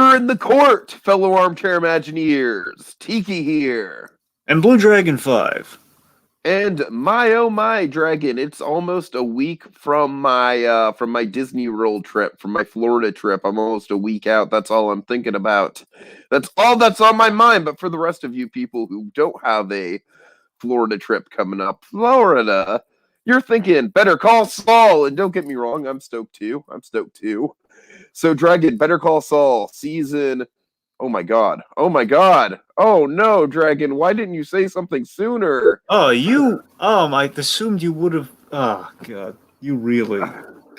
Order in the court, fellow armchair Imagineers. Tiki here. And Blue Dragon 5. And my oh my dragon, it's almost a week from my Disney World trip, from my Florida trip. I'm almost a week out. That's all I'm thinking about. That's all that's on my mind. But for the rest of you people who don't have a Florida trip coming up, Florida, you're thinking, better call Saul. And don't get me wrong, I'm stoked too. So Dragon, Better Call Saul, season... Oh my god. Oh no, Dragon, why didn't you say something sooner? I assumed you would have. Oh, God. You really.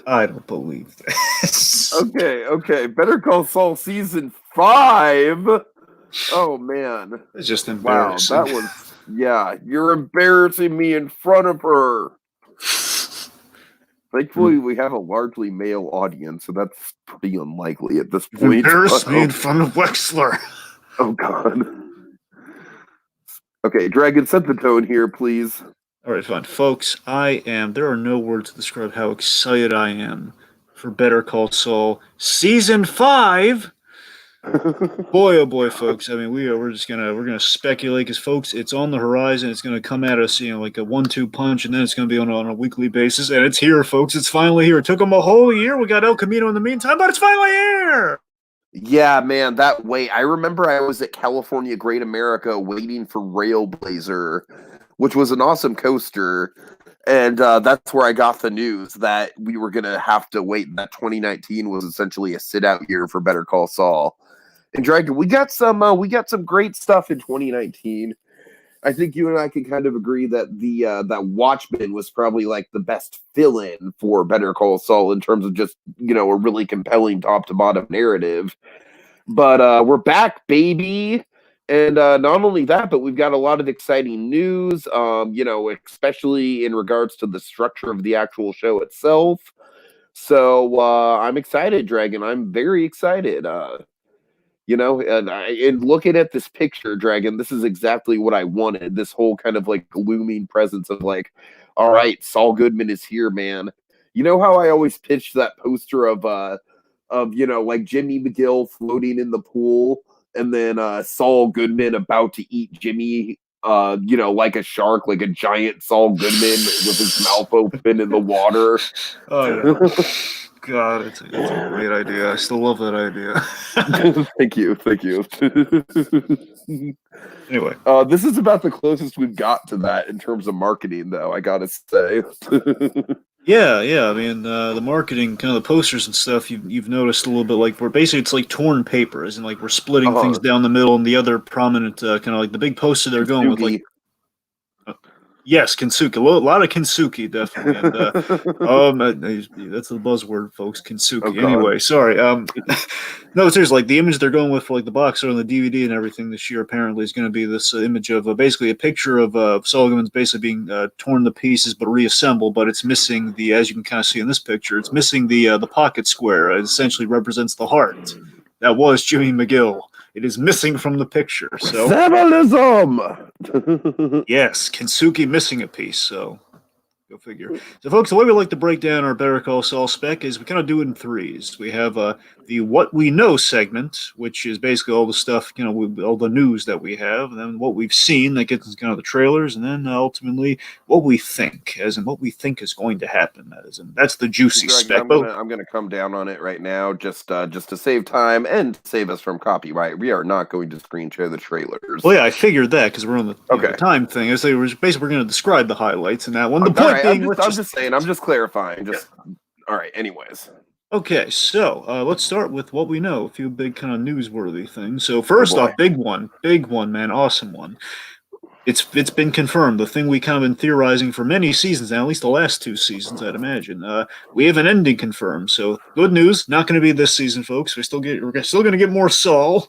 I don't believe this. Okay. Better Call Saul season 5. Oh man. It's just embarrassing. Wow, that was... Yeah, you're embarrassing me in front of her. Thankfully, we have a largely male audience, so that's pretty unlikely at this point. Embarrass me in front of Wexler. Oh, God. Okay, Dragon, set the tone here, please. All right, fine. Folks, there are no words to describe how excited I am for Better Call Saul Season 5. Boy, oh boy, folks. I mean, we're gonna speculate because, folks, it's on the horizon. It's gonna come at us, like a 1-2 punch, and then it's gonna be on a weekly basis. And it's here, folks. It's finally here. It took them a whole year. We got El Camino in the meantime, but it's finally here. Yeah, man, that wait. I remember I was at California Great America waiting for Railblazer, which was an awesome coaster. And that's where I got the news that we were gonna have to wait. That 2019 was essentially a sit-out year for Better Call Saul. And Dragon, we got some great stuff in 2019. I think you and I can kind of agree that that Watchmen was probably like the best fill-in for Better Call Saul in terms of just, a really compelling top to bottom narrative. But we're back, baby. And not only that, but we've got a lot of exciting news, especially in regards to the structure of the actual show itself. So I'm excited, Dragon. I'm very excited. And looking at this picture, Dragon, this is exactly what I wanted. This whole kind of like glooming presence of like, all right, Saul Goodman is here, man. You know how I always pitched that poster of like Jimmy McGill floating in the pool, and then Saul Goodman about to eat Jimmy, like a shark, like a giant Saul Goodman with his mouth open in the water. Oh yeah. God, it's a great idea. I still love that idea. Thank you. Anyway. This is about the closest we've got to that in terms of marketing, though, I gotta say. Yeah. I mean, the marketing, kind of the posters and stuff, you've noticed a little bit like it's like torn paper, as in like we're splitting things down the middle, and the other prominent kind of like the big poster they're going with like... Yes, Kinsuki. A lot of Kinsuki, definitely. And, that's the buzzword, folks. Kinsuki. Anyway, sorry. No, seriously, like the image they're going with for like the box art on the DVD and everything this year apparently is going to be this image of basically a picture of Saul Goodman's basically being torn to pieces but reassembled, but it's missing as you can kind of see in this picture, it's missing the pocket square. It essentially represents the heart. That was Jimmy McGill. It is missing from the picture. So symbolism. Yes, Kinsuki missing a piece. So go figure. So, folks, the way we like to break down our Better Call Saul spec is we kind of do it in threes. We have the What We Know segment, which is basically all the stuff, all the news that we have, and then what we've seen that gets kind of the trailers, and then ultimately what we think, as in what we think is going to happen. That's the juicy spec. I'm gonna come down on it right now, just to save time and save us from copyright. We are not going to screen share the trailers. Well, yeah, I figured that because we're on the time thing. I say we're going to describe the highlights and that one. The point being, I'm just saying. I'm just clarifying. All right. Anyways. Okay, so let's start with what we know. A few big kind of newsworthy things. So first off, big one, man, awesome one. It's been confirmed. The thing we kind of been theorizing for many seasons now, at least the last 2 seasons, I'd imagine. We have an ending confirmed. So good news. Not going to be this season, folks. We're still going to get more Saul.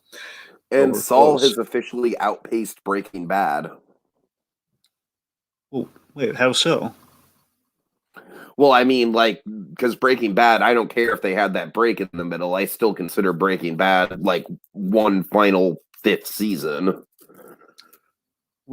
And Saul has officially outpaced Breaking Bad. Oh, wait, how so? Well, I mean, like, because Breaking Bad, I don't care if they had that break in the middle. I still consider Breaking Bad like one final 5th season.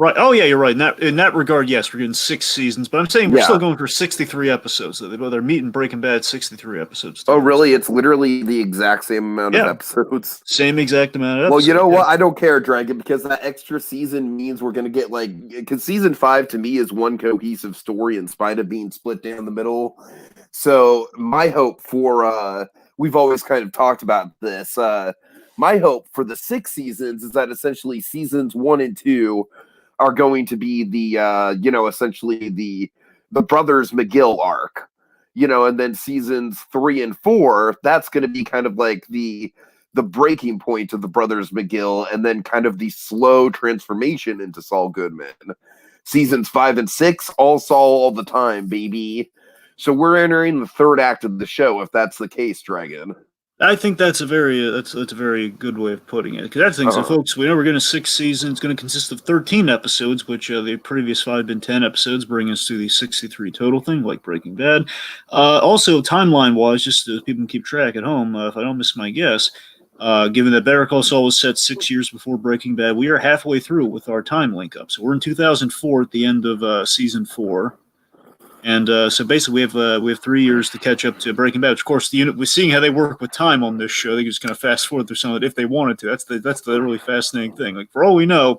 Right. Oh yeah, you're right. In that regard, yes, we're getting 6 seasons, but I'm saying we're still Yeah. going for 63 episodes. They're meeting Breaking Bad 63 episodes Oh, total. really? It's literally the exact same amount of Yeah, episodes. same exact amount of Well, you episodes. know Yeah. what? I don't care, Dragon, because that extra season means we're gonna get because season 5 to me is one cohesive story in spite of being split down the middle. So my hope for we've always kind of talked about this. My hope for the 6 seasons is that essentially seasons 1 and 2 are going to be the essentially the brothers McGill arc. And then seasons 3 and 4, that's going to be kind of like the breaking point of the brothers McGill, and then kind of the slow transformation into Saul Goodman. Seasons 5 and 6, all Saul all the time, baby. So we're entering the third act of the show, if that's the case, Dragon. I think that's a very good way of putting it. Because that's the thing. So, folks, we know we're getting 6 seasons. It's going to consist of 13 episodes, which the previous 5 have been 10 episodes, bringing us to the 63 total thing, like Breaking Bad. Also, timeline-wise, just so people can keep track at home, if I don't miss my guess, given that Better Call Saul was set 6 years before Breaking Bad, we are halfway through with our time link-up. So we're in 2004 at the end of season 4. And so basically, we have 3 years to catch up to Breaking Bad. Which, of course, we're seeing how they work with time on this show. They can just kind of fast forward through some of it if they wanted to. That's the really fascinating thing. Like for all we know,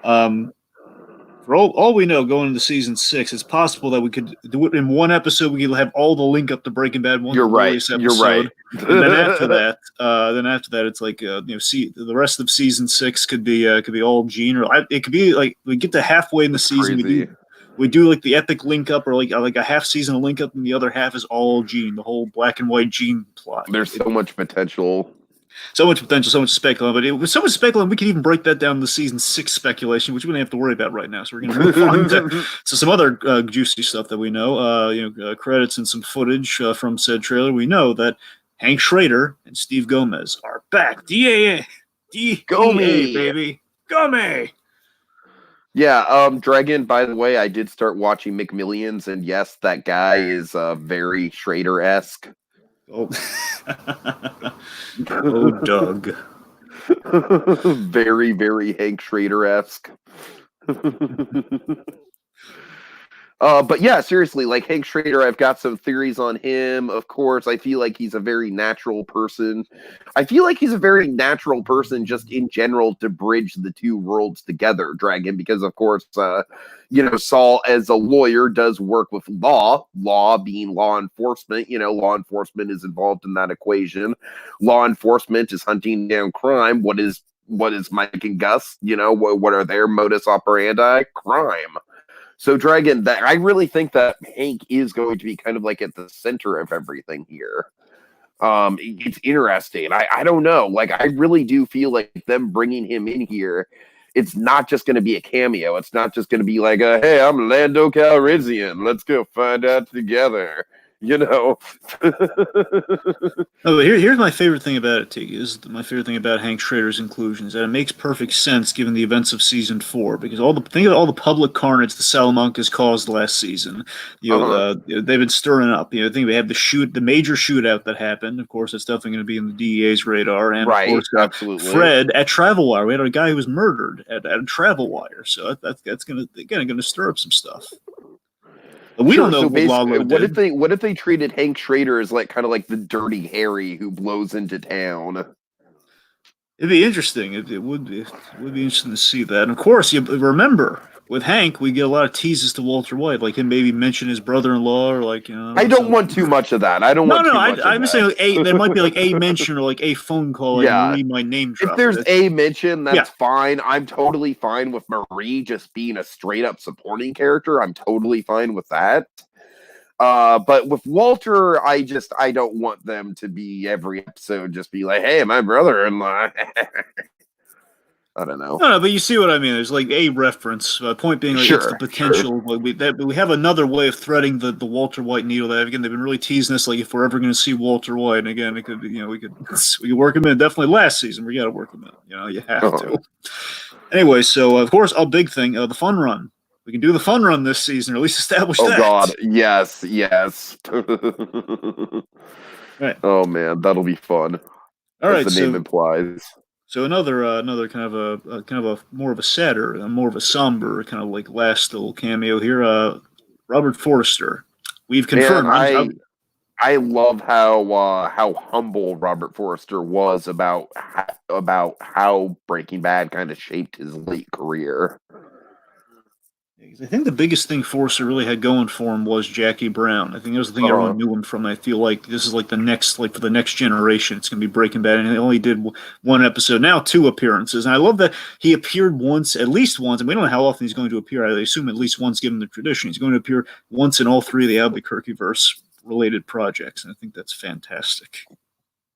all we know, going into season 6, it's possible that we could do it in one episode. We could have all the link up to Breaking Bad one You're right. glorious episode. You're right. And then after that, it's like see the rest of season 6 could be all Gene, or it could be like we get to halfway in the season. Crazy. We do like the epic link up, or like a half season of link up, and the other half is all Gene, the whole black and white Gene plot. There's so much potential. So much potential, so much speculation. But it was so much speculation, we could even break that down to season 6 speculation, which we don't have to worry about right now. So we're going to move on to some other juicy stuff that we know. Credits and some footage from said trailer. We know that Hank Schrader and Steve Gomez are back. DAA, baby, Gomez. Yeah, Dragon, by the way, I did start watching McMillions, and yes, that guy is very Schrader-esque. Oh, oh, Doug. Very, very Hank Schrader-esque. But yeah, seriously, like Hank Schrader, I've got some theories on him. Of course, I feel like he's a very natural person. I feel like he's a very natural person just in general to bridge the two worlds together, Dragon, because of course, Saul as a lawyer does work with law being law enforcement. Law enforcement is involved in that equation. Law enforcement is hunting down crime. What is Mike and Gus? What are their modus operandi? Crime. So, Dragon, I really think that Hank is going to be kind of like at the center of everything here. It's interesting. I don't know. Like, I really do feel like them bringing him in here, it's not just going to be a cameo. It's not just going to be like, hey, I'm Lando Calrissian. Let's go find out together. Oh, here's my favorite thing about it, Tiki. This is my favorite thing about Hank Schrader's inclusion, is that it makes perfect sense given the events of season 4. Because think of all the public carnage the Salamancas caused last season. They've been stirring up. I think we have the major shootout that happened. Of course, that's definitely going to be in the DEA's radar. And right, of course, absolutely. Fred at Travel Wire. We had a guy who was murdered at Travel Wire. So that's going to stir up some stuff. We don't know so what if they treated Hank Schrader as like kind of like the Dirty Harry who blows into town? It'd be interesting. It would be interesting to see that. And of course, you remember with Hank, we get a lot of teases to Walter White, like him maybe mention his brother-in-law, or like I don't want too much of that. I'm saying there might be like a mention or like a phone call. Like Marie might name drop. If there's a mention, that's fine. I'm totally fine with Marie just being a straight-up supporting character. I'm totally fine with that. But with Walter, I don't want them to be every episode just be like, hey, my brother-in-law. I don't know. No, but you see what I mean. There's like a reference. Point being, like, it's the potential. Like we have another way of threading the Walter White needle. That again, they've been really teasing us. Like if we're ever going to see Walter White, and again, it could be, we could work him in. Definitely last season, we got to work him in. You have to. Anyway, so of course, a big thing, the fun run. We can do the fun run this season, or at least establish that. Oh God, yes. Right. Oh man, that'll be fun. All right, as the name implies. So another kind of a more of a sadder, more of a somber kind of like last little cameo here. Robert Forster. We've Man, confirmed. I love how humble Robert Forster was about how Breaking Bad kind of shaped his late career. I think the biggest thing Forster really had going for him was Jackie Brown. I think that was the thing Uh-huh. everyone knew him from. I feel like this is like the next, like for the next generation, it's going to be Breaking Bad, and he only did one episode, now two appearances. And I love that he appeared once, at least once, and we don't know how often he's going to appear. I assume at least once, given the tradition. He's going to appear once in all three of the Albuquerque verse related projects, and I think that's fantastic.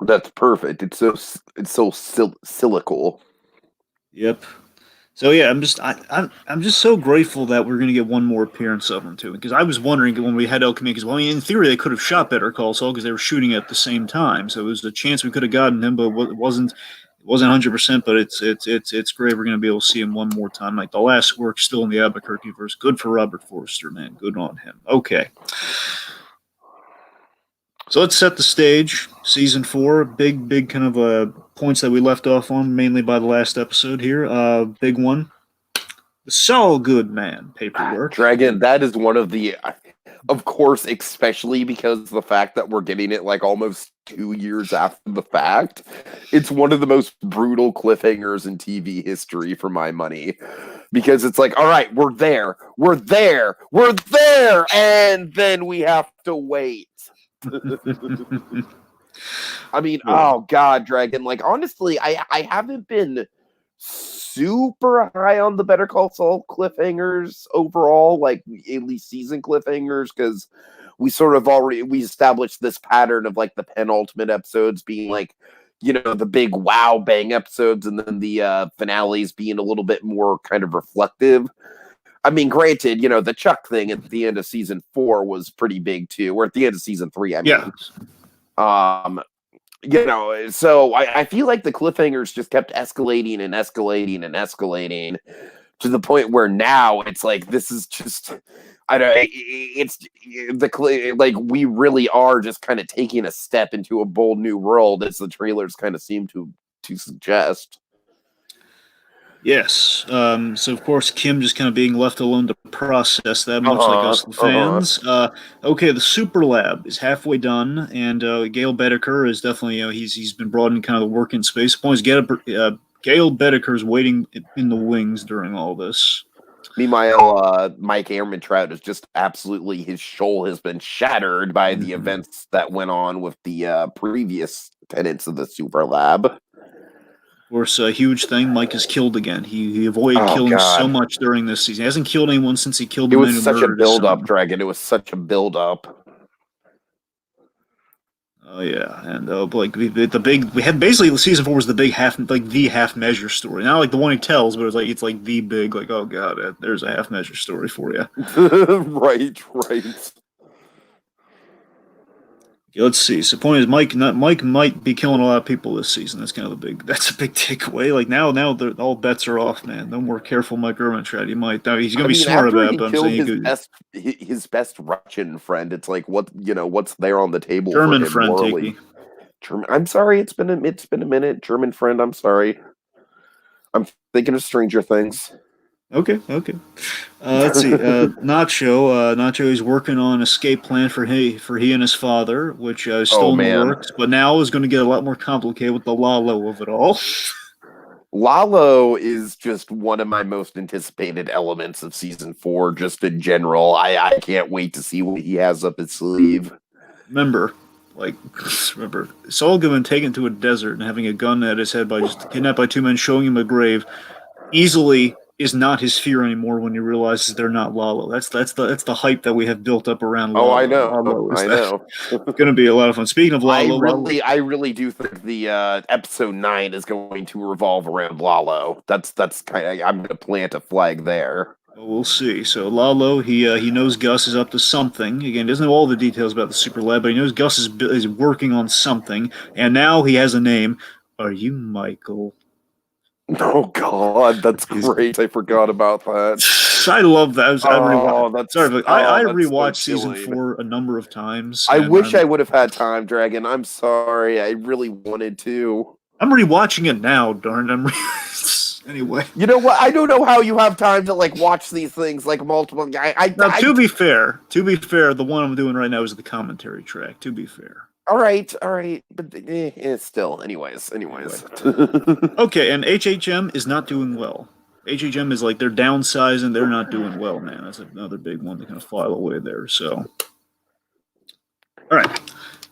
That's perfect. It's so silical. Yep. So yeah, I'm just so grateful that we're going to get one more appearance of him too. Because I was wondering when we had El Camino, because well, I mean, in theory they could have shot Better Call Saul because they were shooting at the same time, so it was a chance we could have gotten him, but it wasn't 100%. But it's great we're going to be able to see him one more time. Like the last work still in the Albuquerque verse. Good for Robert Forster, man. Good on him. Okay. So let's set the stage. Season four, big kind of points that we left off on, mainly by the last episode here. Big one, the Saul Goodman paperwork. Dragon, that is one of the, of course, especially because the fact that we're getting it like almost 2 years after the fact. It's one of the most brutal cliffhangers in TV history for my money. Because it's like, all right, we're there, and then we have to wait. I mean, oh God, Dragon. Like, honestly, I haven't been super high on the Better Call Saul cliffhangers overall, like at least season cliffhangers, because we established this pattern of like the penultimate episodes being like, the big wow bang episodes, and then the finales being a little bit more kind of reflective. I mean, granted, the Chuck thing at the end of season 4 was pretty big too, or at the end of season 3, I mean. Yeah. So I feel like the cliffhangers just kept escalating and escalating and escalating to the point where now it's like, this is just, I don't, it's like we really are just kind of taking a step into a bold new world, as the trailers kind of seem to suggest. Yes. So of course Kim just kind of being left alone to process that, much like us the fans. Okay, the Super Lab is halfway done, and Gail Bedecker is definitely he's been brought in kind of the working space. The point is, Gail Bedecker is waiting in the wings during all this. Meanwhile, Mike Ehrmantraut is just absolutely, his shoal has been shattered by the events that went on with the previous tenants of the Super Lab. Of course, a huge thing. Mike is killed again. He avoided killing so much during this season. He hasn't killed anyone since he killed the man who murdered his son. It was such a build-up, Dragon. It was such a build-up. Oh yeah, and like we had basically season 4 was the big half measure story. Not like the one he tells, but it's like the big, like, oh god, there's a half measure story for you. Right. Okay, let's see. So, point is, Mike might be killing a lot of people this season. That's a big takeaway. Like now all bets are off, man. No more careful Mike Ehrmantraut. He might. He's gonna be smart about it. But I'm saying his best Russian friend. It's like, what's there on the table? German for him friend, morally. I'm sorry. It's been a minute. German friend. I'm sorry. I'm thinking of Stranger Things. Okay. Let's see. Nacho is working on an escape plan for he and his father, which is still in the works, but now is going to get a lot more complicated with the Lalo of it all. Lalo is just one of my most anticipated elements of season 4, just in general. I can't wait to see what he has up his sleeve. Remember, Saul Goodman taken to a desert and having a gun at his head by just kidnapped by 2 men, showing him a grave, easily is not his fear anymore when he realizes they're not Lalo. That's the hype that we have built up around Lalo. Oh, I know. I know. It's going to be a lot of fun. Speaking of Lalo, I really do think the episode 9 is going to revolve around Lalo. That's kind of, I'm going to plant a flag there. We'll see. So Lalo, he knows Gus is up to something. Again, doesn't know all the details about the Super Lab, but he knows Gus is working on something, and now he has a name. Are you Michael? Oh God, that's great! I forgot about that. I love that. I rewatched season 4 a number of times. I wish I would have had time, Dragon. I'm sorry. I really wanted to. I'm rewatching it now, darn. Anyway. You know what? I don't know how you have time to like watch these things like multiple. Now, to be fair, the one I'm doing right now is the commentary track. To be fair. All right, but still, anyways. Anyway. Okay, and HHM is not doing well. HHM is like they're downsizing. They're not doing well, man. That's another big one to kind of file away there. So, all right.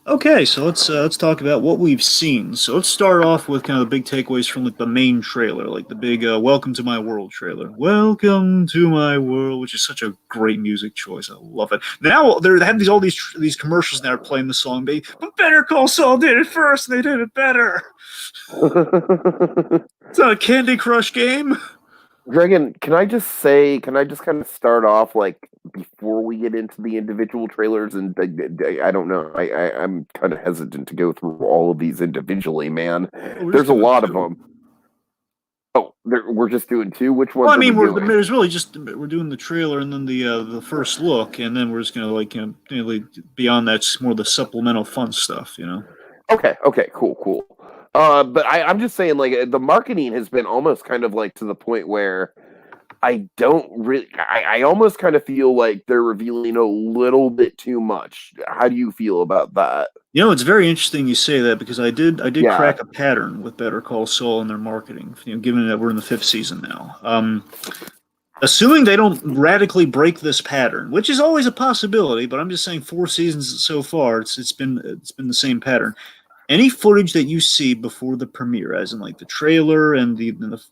Okay, so let's talk about what we've seen. So let's start off with kind of the big takeaways from like the main trailer, like the big "Welcome to My World" trailer. Welcome to my world, which is such a great music choice. I love it. Now they have all these commercials that are playing the song. But Better Call Saul did it first, and they did it better. It's not a Candy Crush game. Dragon, can I just kind of start off like before we get into the individual trailers? And I don't know, I'm kind of hesitant to go through all of these individually, man. There's a lot of them. Oh, we're just doing two. Which one? Well, I mean, there's really just we're doing the trailer and then the first look, and then we're just gonna like beyond that, it's more the supplemental fun stuff, you know. Okay, cool. But I'm just saying, like, the marketing has been almost kind of like to the point where I almost kind of feel like they're revealing a little bit too much. How do you feel about that? You know, it's very interesting you say that because I did crack a pattern with Better Call Saul and their marketing. You know, given that we're in the 5th season now, assuming they don't radically break this pattern, which is always a possibility, but I'm just saying 4 seasons so far, it's been the same pattern. Any footage that you see before the premiere, as in like the trailer and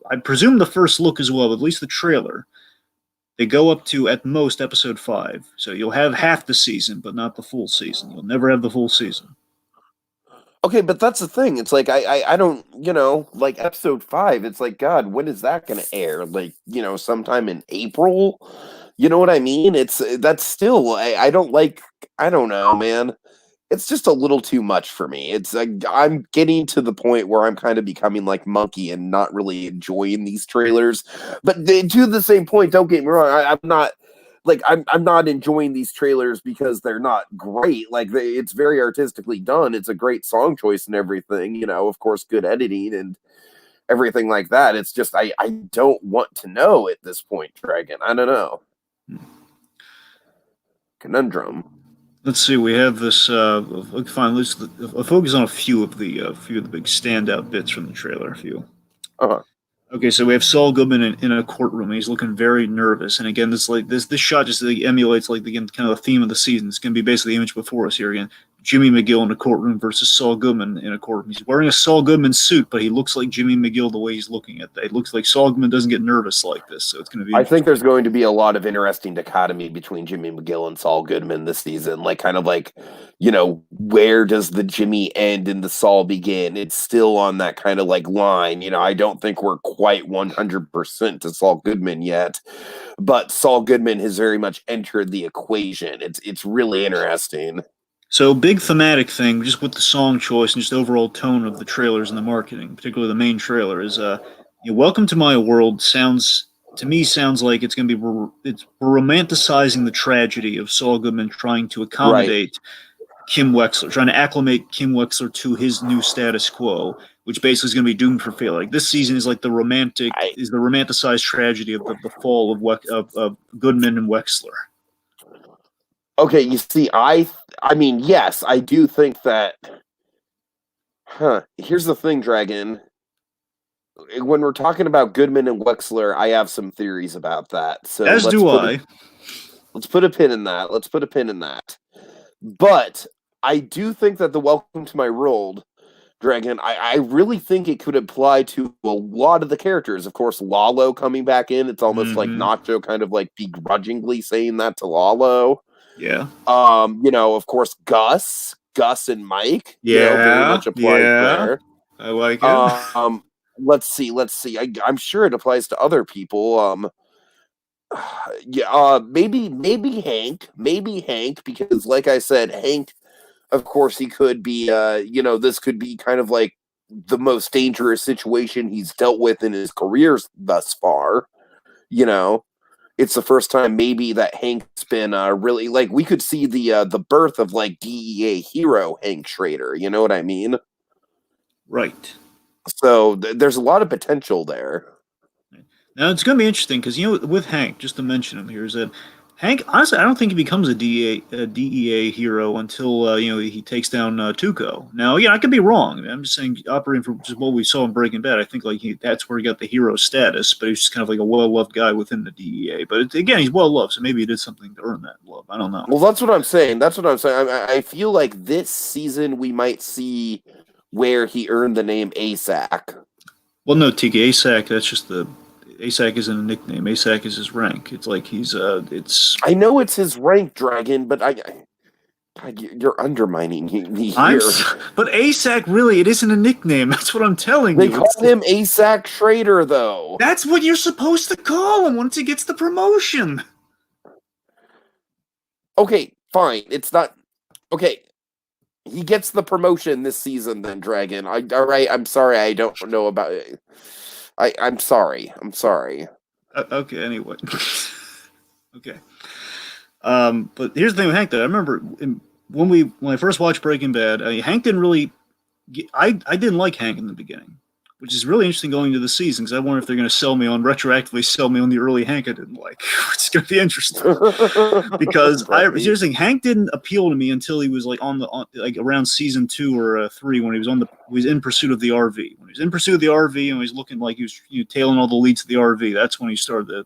I presume the first look as well, but at least the trailer, they go up to at most episode 5. So you'll have half the season, but not the full season. You'll never have the full season. Okay, but that's the thing. It's like I don't, like episode 5. It's like, God, when is that going to air? Like, sometime in April. You know what I mean? That's still I don't like. I don't know, man. It's just a little too much for me. It's like I'm getting to the point where I'm kind of becoming like Monkey and not really enjoying these trailers. But to the same point, don't get me wrong. I'm not like I'm not enjoying these trailers because they're not great. Like it's very artistically done. It's a great song choice and everything. Of course, good editing and everything like that. It's just I don't want to know at this point, Dragon. I don't know. Conundrum. Let's see. We have this. Fine. Let's focus on a few of the big standout bits from the trailer. A few. Okay, so we have Saul Goodman in a courtroom. He's looking very nervous, and again, this shot just emulates kind of the theme of the season. It's going to be basically the image before us here again. Jimmy McGill in a courtroom versus Saul Goodman in a courtroom. He's wearing a Saul Goodman suit, but he looks like Jimmy McGill the way he's looking at that. It looks like Saul Goodman doesn't get nervous like this, so it's going to be. I think there's going to be a lot of interesting dichotomy between Jimmy McGill and Saul Goodman this season. Like, kind of like, where does the Jimmy end and the Saul begin? It's still on that kind of like line. I don't think we're quite 100% to Saul Goodman yet, but Saul Goodman has very much entered the equation. It's really interesting. So big thematic thing, just with the song choice and just overall tone of the trailers and the marketing, particularly the main trailer, is "Welcome to My World" sounds like it's going to be we're romanticizing the tragedy of Saul Goodman trying to accommodate Kim Wexler, trying to acclimate Kim Wexler to his new status quo, which basically is going to be doomed for failure. Like this season is like the romanticized tragedy of the fall of Goodman and Wexler. Okay, you see, I mean, yes, I do think that. Here's the thing, Dragon. When we're talking about Goodman and Wexler, I have some theories about that. So as do I. Let's put a pin in that. But I do think that the Welcome to My World, Dragon, I really think it could apply to a lot of the characters. Of course, Lalo coming back in. It's almost like Nacho kind of like begrudgingly saying that to Lalo. Yeah. Of course, Gus and Mike. Very much applies there. I like it. Let's see. I'm sure it applies to other people. Maybe Hank, because like I said, Hank, of course, he could be. This could be kind of like the most dangerous situation he's dealt with in his career thus far. It's the first time maybe that Hank's been really like we could see the birth of like DEA hero Hank Schrader. You know what I mean? Right. So there's a lot of potential there. Now it's going to be interesting because with Hank, just to mention him here, is that Hank honestly I don't think he becomes a DEA hero until he takes down Tuco. Now I could be wrong. I'm just saying operating from just what we saw in Breaking Bad. I think that's where he got the hero status, but he's just kind of like a well loved guy within the DEA. But again, he's well loved, so maybe he did something to earn that love. I don't know. Well, that's what I'm saying. I feel like this season we might see where he earned the name ASAC. Well, no, Tiki ASAC. That's just the ASAC isn't a nickname. ASAC is his rank. It's like it's. I know it's his rank, Dragon, but God, you're undermining me here. But ASAC really, it isn't a nickname. That's what I'm telling They you. call him ASAC Schrader, though. That's what you're supposed to call him once he gets the promotion. Okay, fine. It's not okay. He gets the promotion this season, then Dragon. All right. I'm sorry. I don't know about it. I'm sorry. Okay. Anyway. Okay. But here's the thing with Hank. Though I remember when I first watched Breaking Bad, Hank didn't really. I didn't like Hank in the beginning, which is really interesting going into the season because I wonder if they're going to retroactively sell me on the early Hank I didn't like. It's going to be interesting because here's the thing: Hank didn't appeal to me until he was like like around season 2 or 3 when he was in pursuit of the RV. When he was in pursuit of the RV and he was looking like he was tailing all the leads to the RV. That's when he started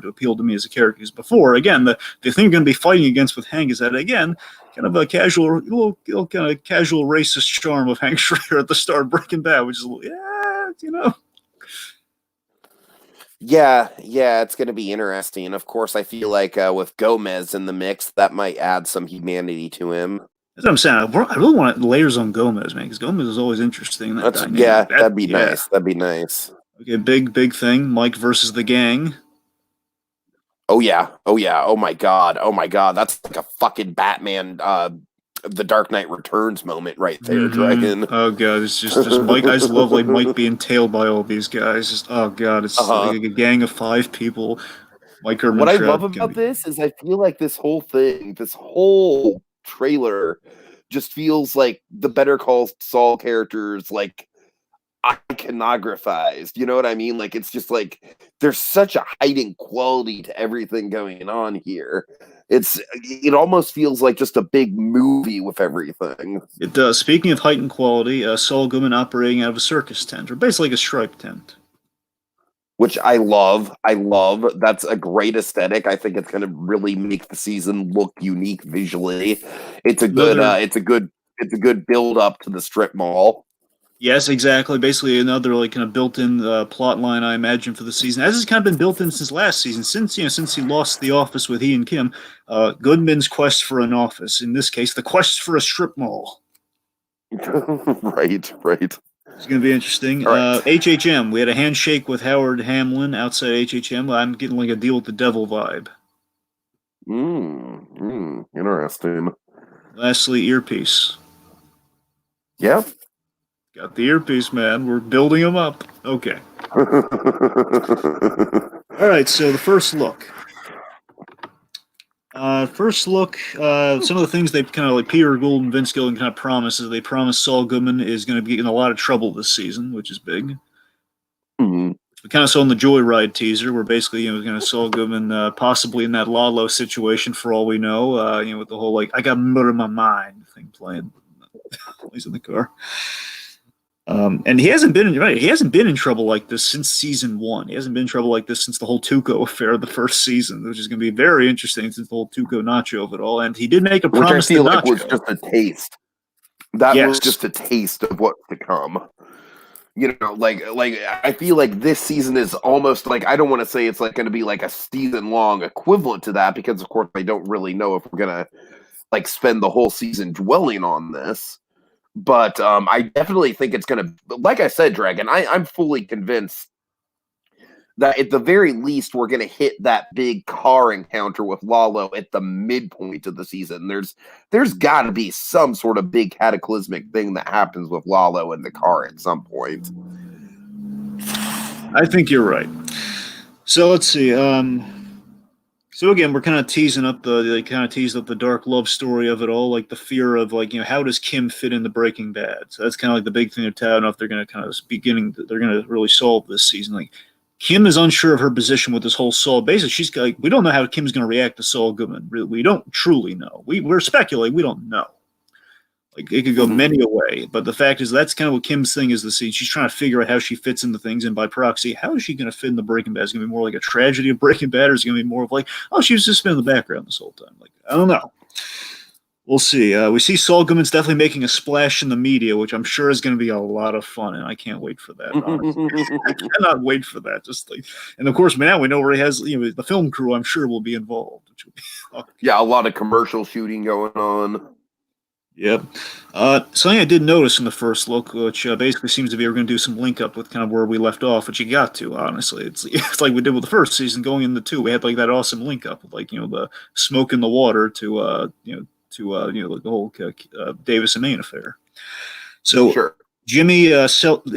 to appeal to me as a character. Because before, again, the thing you're going to be fighting against with Hank is that again. Kind of a little kind of casual racist charm of Hank Schrader at the start of Breaking Bad, which is Yeah, it's going to be interesting. Of course, I feel like with Gomez in the mix, that might add some humanity to him. That's what I'm saying. I really want layers on Gomez, man, because Gomez is always interesting. That'd be nice. That'd be nice. Okay, big thing. Mike versus the gang. Oh yeah. Oh my god. That's like a fucking Batman the Dark Knight Returns moment right there, Dragon. Oh god, it's just Mike. I just love like Mike being tailed by all these guys. Just oh god, it's like a gang of 5 people. Mike Herman. What I love about this is I feel like this whole trailer just feels like the Better Call Saul characters like iconographized. You know what I mean? Like it's just like there's such a heightened quality to everything going on here. It almost feels like just a big movie with everything. It does. Speaking of heightened quality, Saul Goodman operating out of a circus tent, or basically like a striped tent. Which I love. That's a great aesthetic. I think it's going to really make the season look unique visually. It's a good build up to the strip mall. Yes, exactly. Basically, another like kind of built-in plot line, I imagine, for the season, as has kind of been built in since last season. Since he lost the office with he and Kim, Goodman's quest for an office. In this case, the quest for a strip mall. Right. It's going to be interesting. Right. HHM. We had a handshake with Howard Hamlin outside HHM. I'm getting like a deal with the devil vibe. Interesting. Lastly, earpiece. Yep. Got the earpiece, man. We're building them up. Okay. All right, so the first look. Some of the things they kind of like Peter Gould and Vince Gilligan kind of promised is they promised Saul Goodman is going to be in a lot of trouble this season, which is big. Mm-hmm. We kind of saw in the Joyride teaser where basically, Saul Goodman possibly in that Lalo situation for all we know, with the whole like, I got murder in my mind thing playing. He's in the car. And he hasn't been in trouble like this since season 1. He hasn't been in trouble like this since the whole Tuco affair of the first season, which is going to be very interesting since the whole Tuco Nacho of it all. And he did make a promise to Nacho. Was just a taste. That was just a taste of what's to come. Like I feel like this season is almost like I don't want to say it's like going to be like a season long equivalent to that because of course I don't really know if we're going to like spend the whole season dwelling on this. But I definitely think it's going to, like I said, Dragon, I'm fully convinced that at the very least, we're going to hit that big car encounter with Lalo at the midpoint of the season. There's got to be some sort of big cataclysmic thing that happens with Lalo in the car at some point. I think you're right. So let's see. So again, we're kind of teasing up they kind of teased up the dark love story of it all, like the fear of like, how does Kim fit into Breaking Bad? So that's kind of like the big thing they're touting off. They're going to kind of they're going to really solve this season. Like Kim is unsure of her position with this whole Saul. Basically, she's like, we don't know how Kim's going to react to Saul Goodman. We don't truly know. We're speculating. We don't know. Like it could go many a way, but the fact is that's kind of what Kim's thing is. The scene she's trying to figure out how she fits into things, and by proxy, how is she going to fit into Breaking Bad? Is it going to be more like a tragedy of Breaking Bad, or is it going to be more of like, oh, she was just been in the background this whole time? Like I don't know. We'll see. We see Saul Goodman's definitely making a splash in the media, which I'm sure is going to be a lot of fun, and I can't wait for that. Honestly. I cannot wait for that. Just like, and of course, now we know where he has. The film crew, I'm sure, will be involved. Which will be yeah, a lot of commercial shooting going on. Yep. Something I did notice in the first look, which basically seems to be we're going to do some link up with kind of where we left off, which you got to, honestly. It's like we did with the first season going into 2. We had like that awesome link up with like, the smoke in the water to like the whole Davis and Maine affair. So sure. Jimmy, it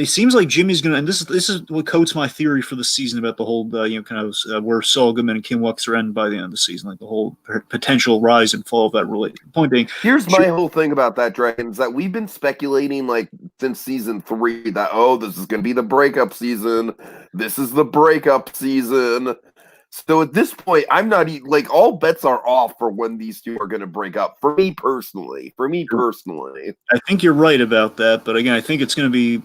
seems like Jimmy's gonna, and this is what coats my theory for the season about the whole, where Saul Goodman and Kim Welks are end by the end of the season, like the whole potential rise and fall of that relationship. Point being, here's my whole thing about that, Dragon, is that we've been speculating like since season 3 that this is gonna be the breakup season. This is the breakup season. So at this point, I'm not like all bets are off for when these two are going to break up. For me personally, I think you're right about that. But again, I think it's going to be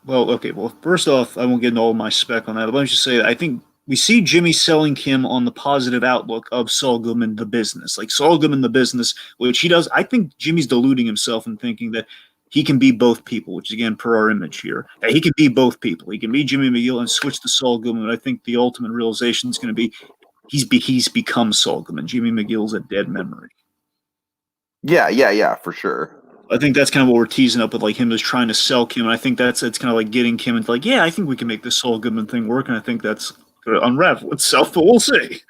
okay. Well, first off, I won't get into all my spec on that. But let me just say that I think we see Jimmy selling Kim on the positive outlook of Saul Goodman, the business, like Saul Goodman, the business, which he does. I think Jimmy's deluding himself and thinking that he can be both people, which is, again, per our image here. That he can be both people. He can be Jimmy McGill and switch to Saul Goodman. I think the ultimate realization is going to be he's become Saul Goodman. Jimmy McGill's a dead memory. Yeah, for sure. I think that's kind of what we're teasing up with, like him just trying to sell Kim. And I think it's kind of like getting Kim into like, yeah, I think we can make this Saul Goodman thing work. And I think that's going to unravel itself, but we'll see.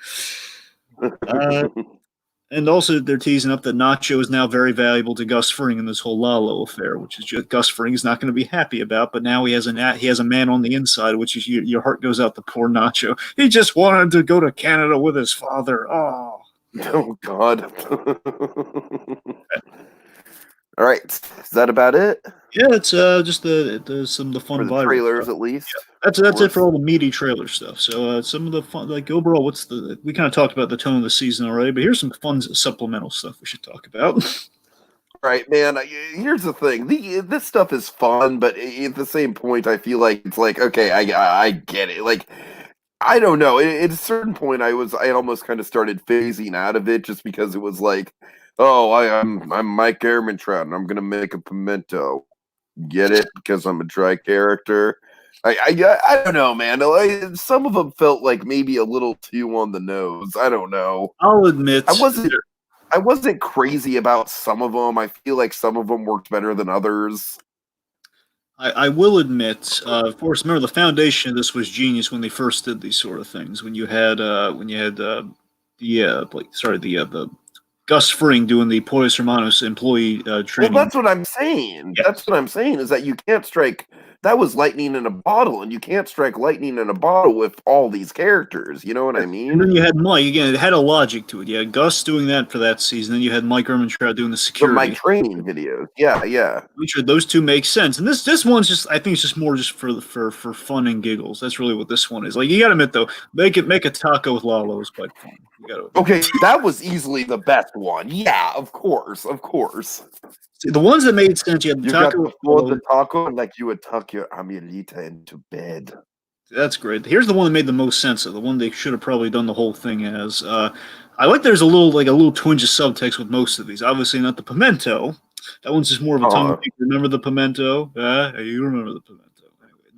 And also, they're teasing up that Nacho is now very valuable to Gus Fring in this whole Lalo affair, which is just Gus Fring is not going to be happy about. But now he has a man on the inside, which is your heart goes out to poor Nacho. He just wanted to go to Canada with his father. Oh God. All right, is that about it? Yeah, it's just some of the fun the trailers stuff. At least. Yeah, that's it for all the meaty trailer stuff. So some of the fun, like overall, we kind of talked about the tone of the season already, but here's some fun supplemental stuff we should talk about. Right, man. Here's the thing: this stuff is fun, but at the same point, I feel like it's like, okay, I get it. Like, I don't know. At a certain point, I almost kind of started phasing out of it just because it was like, oh, I'm Mike Ehrmantraut, and I'm gonna make a pimento. Get it? Because I'm a dry character. I don't know, man. Some of them felt like maybe a little too on the nose. I don't know. I'll admit, I wasn't crazy about some of them. I feel like some of them worked better than others. I will admit, of course, remember the foundation of this was genius when they first did these sort of things. When you had the Gus Fring doing the Pollos Hermanos employee training. Well, that's what I'm saying. Yes. That's what I'm saying is that you can't strike. That was lightning in a bottle, and you can't strike lightning in a bottle with all these characters. You know what I mean? And then you had Mike. Again, it had a logic to it. You had Gus doing that for that season. Then you had Mike Ehrmantraut doing the security. My training videos. Yeah. Which those two make sense. And this one's just, I think it's just more just for fun and giggles. That's really what this one is. Like, you got to admit, though, make a taco with Lalo is quite fun. Okay, that was easily the best one. Yeah, of course. See, the ones that made sense, you had the taco. The taco like you would tuck your Amelita into bed. That's great. Here's the one that made the most sense of the one they should have probably done the whole thing as. I like there's a little twinge of subtext with most of these. Obviously not the pimento. That one's just more of a tongue. Remember the pimento? You remember the pimento.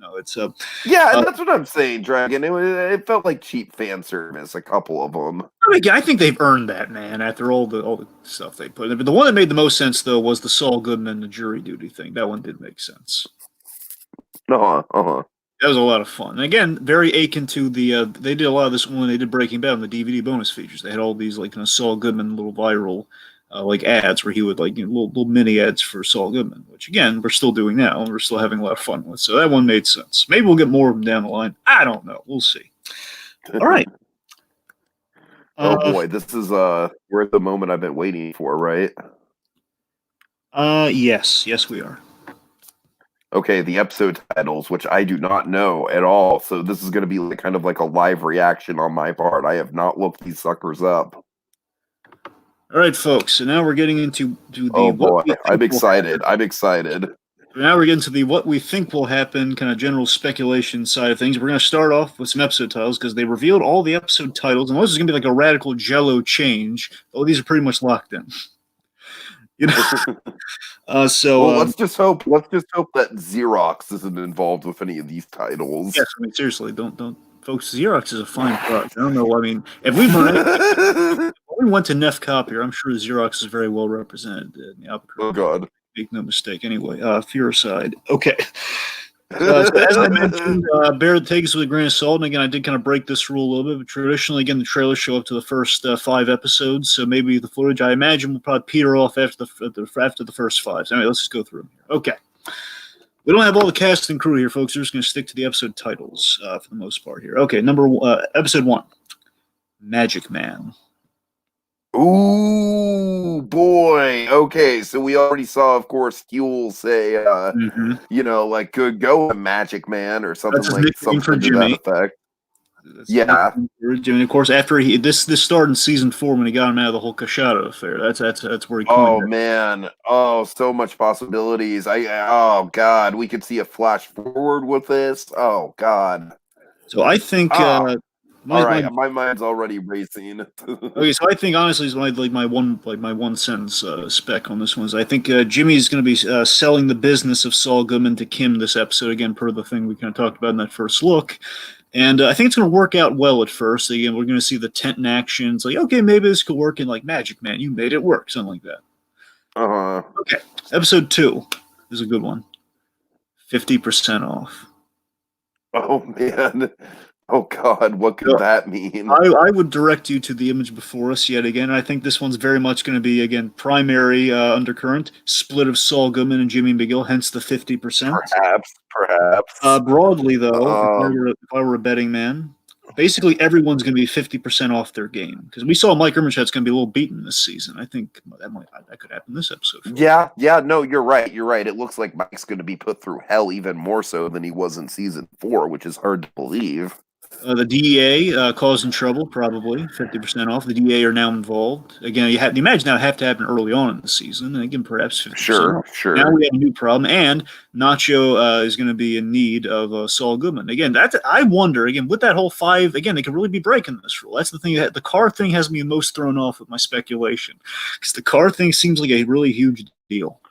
No, it's yeah, that's what I'm saying, Dragon. It felt like cheap fan service. A couple of them. I think they've earned that, man. After all the stuff they put in, but the one that made the most sense though was the Saul Goodman the jury duty thing. That one did make sense. That was a lot of fun. And again, very akin to the. They did a lot of this when they did Breaking Bad on the DVD bonus features. They had all these like Saul Goodman little viral. Like ads where he would little mini ads for Saul Goodman, which again we're still doing now and we're still having a lot of fun with. So that one made sense. Maybe we'll get more of them down the line. I don't know. We'll see. All right. Oh boy, this is we're at the moment I've been waiting for, right? Yes, we are. Okay, the episode titles, which I do not know at all. So this is going to be like, kind of like a live reaction on my part. I have not looked these suckers up. All right, folks. So now we're getting into the Oh what boy, we think I'm will excited. happen. I'm excited. Now we're getting to the what we think will happen, kind of general speculation side of things. We're going to start off with some episode titles because they revealed all the episode titles, and this is going to be like a radical Jello change. Oh, these are pretty much locked in. You know, Well, let's just hope. Let's just hope that Xerox isn't involved with any of these titles. yes, I mean seriously, don't folks. Xerox is a fine product. I don't know. I mean, if we've when we went to Neff Copier, I'm sure Xerox is very well represented in Albuquerque. Oh God. Make no mistake. Anyway, fear aside. Okay. So as I mentioned, take this with a grain of salt. And again, I did kind of break this rule a little bit. But traditionally, again, the trailers show up to the first 5 episodes. So maybe the footage, I imagine, will probably peter off after the first 5. So anyway, let's just go through them here. Okay. We don't have all the cast and crew here, folks. We're just going to stick to the episode titles for the most part here. Okay, episode 1, Magic Man. Ooh, boy. Okay, so we already saw, of course, Huel say, you know, like, good go, Magic Man, or something like something for to Jimmy. that effect. That's yeah. Jimmy. Of course, after this started in season 4 when he got him out of the whole Cachado affair. That's where he. Oh man. Oh, so much possibilities. Oh God, we could see a flash forward with this. Oh God. So I think. My mind's already racing. Okay, so I think honestly is my one sentence spec on this one is I think Jimmy's going to be selling the business of Saul Goodman to Kim this episode again per the thing we kind of talked about in that first look, and I think it's going to work out well at first. Again, we're going to see the tent in action. It's like okay, maybe this could work in like Magic Man. You made it work, something like that. Okay, episode 2 is a good one. 50% off. Oh man. Oh God, what could that mean? I would direct you to the image before us yet again. I think this one's very much going to be, again, primary undercurrent, split of Saul Goodman and Jimmy McGill, hence the 50%. Perhaps. Broadly, though, if I were a betting man, basically everyone's going to be 50% off their game. Because we saw Mike Erminchet's going to be a little beaten this season. I think that could happen this episode. Yeah, no, you're right. It looks like Mike's going to be put through hell even more so than he was in season 4, which is hard to believe. The DEA causing trouble, probably 50% off. The DEA are now involved. Again, you imagine that would have to happen early on in the season, and again, perhaps 50% off. Sure. Now we have a new problem, and Nacho is going to be in need of Saul Goodman. Again, I wonder, again, with that whole 5, again, they could really be breaking this rule. That's the thing. The car thing has me most thrown off with my speculation, because the car thing seems like a really huge deal.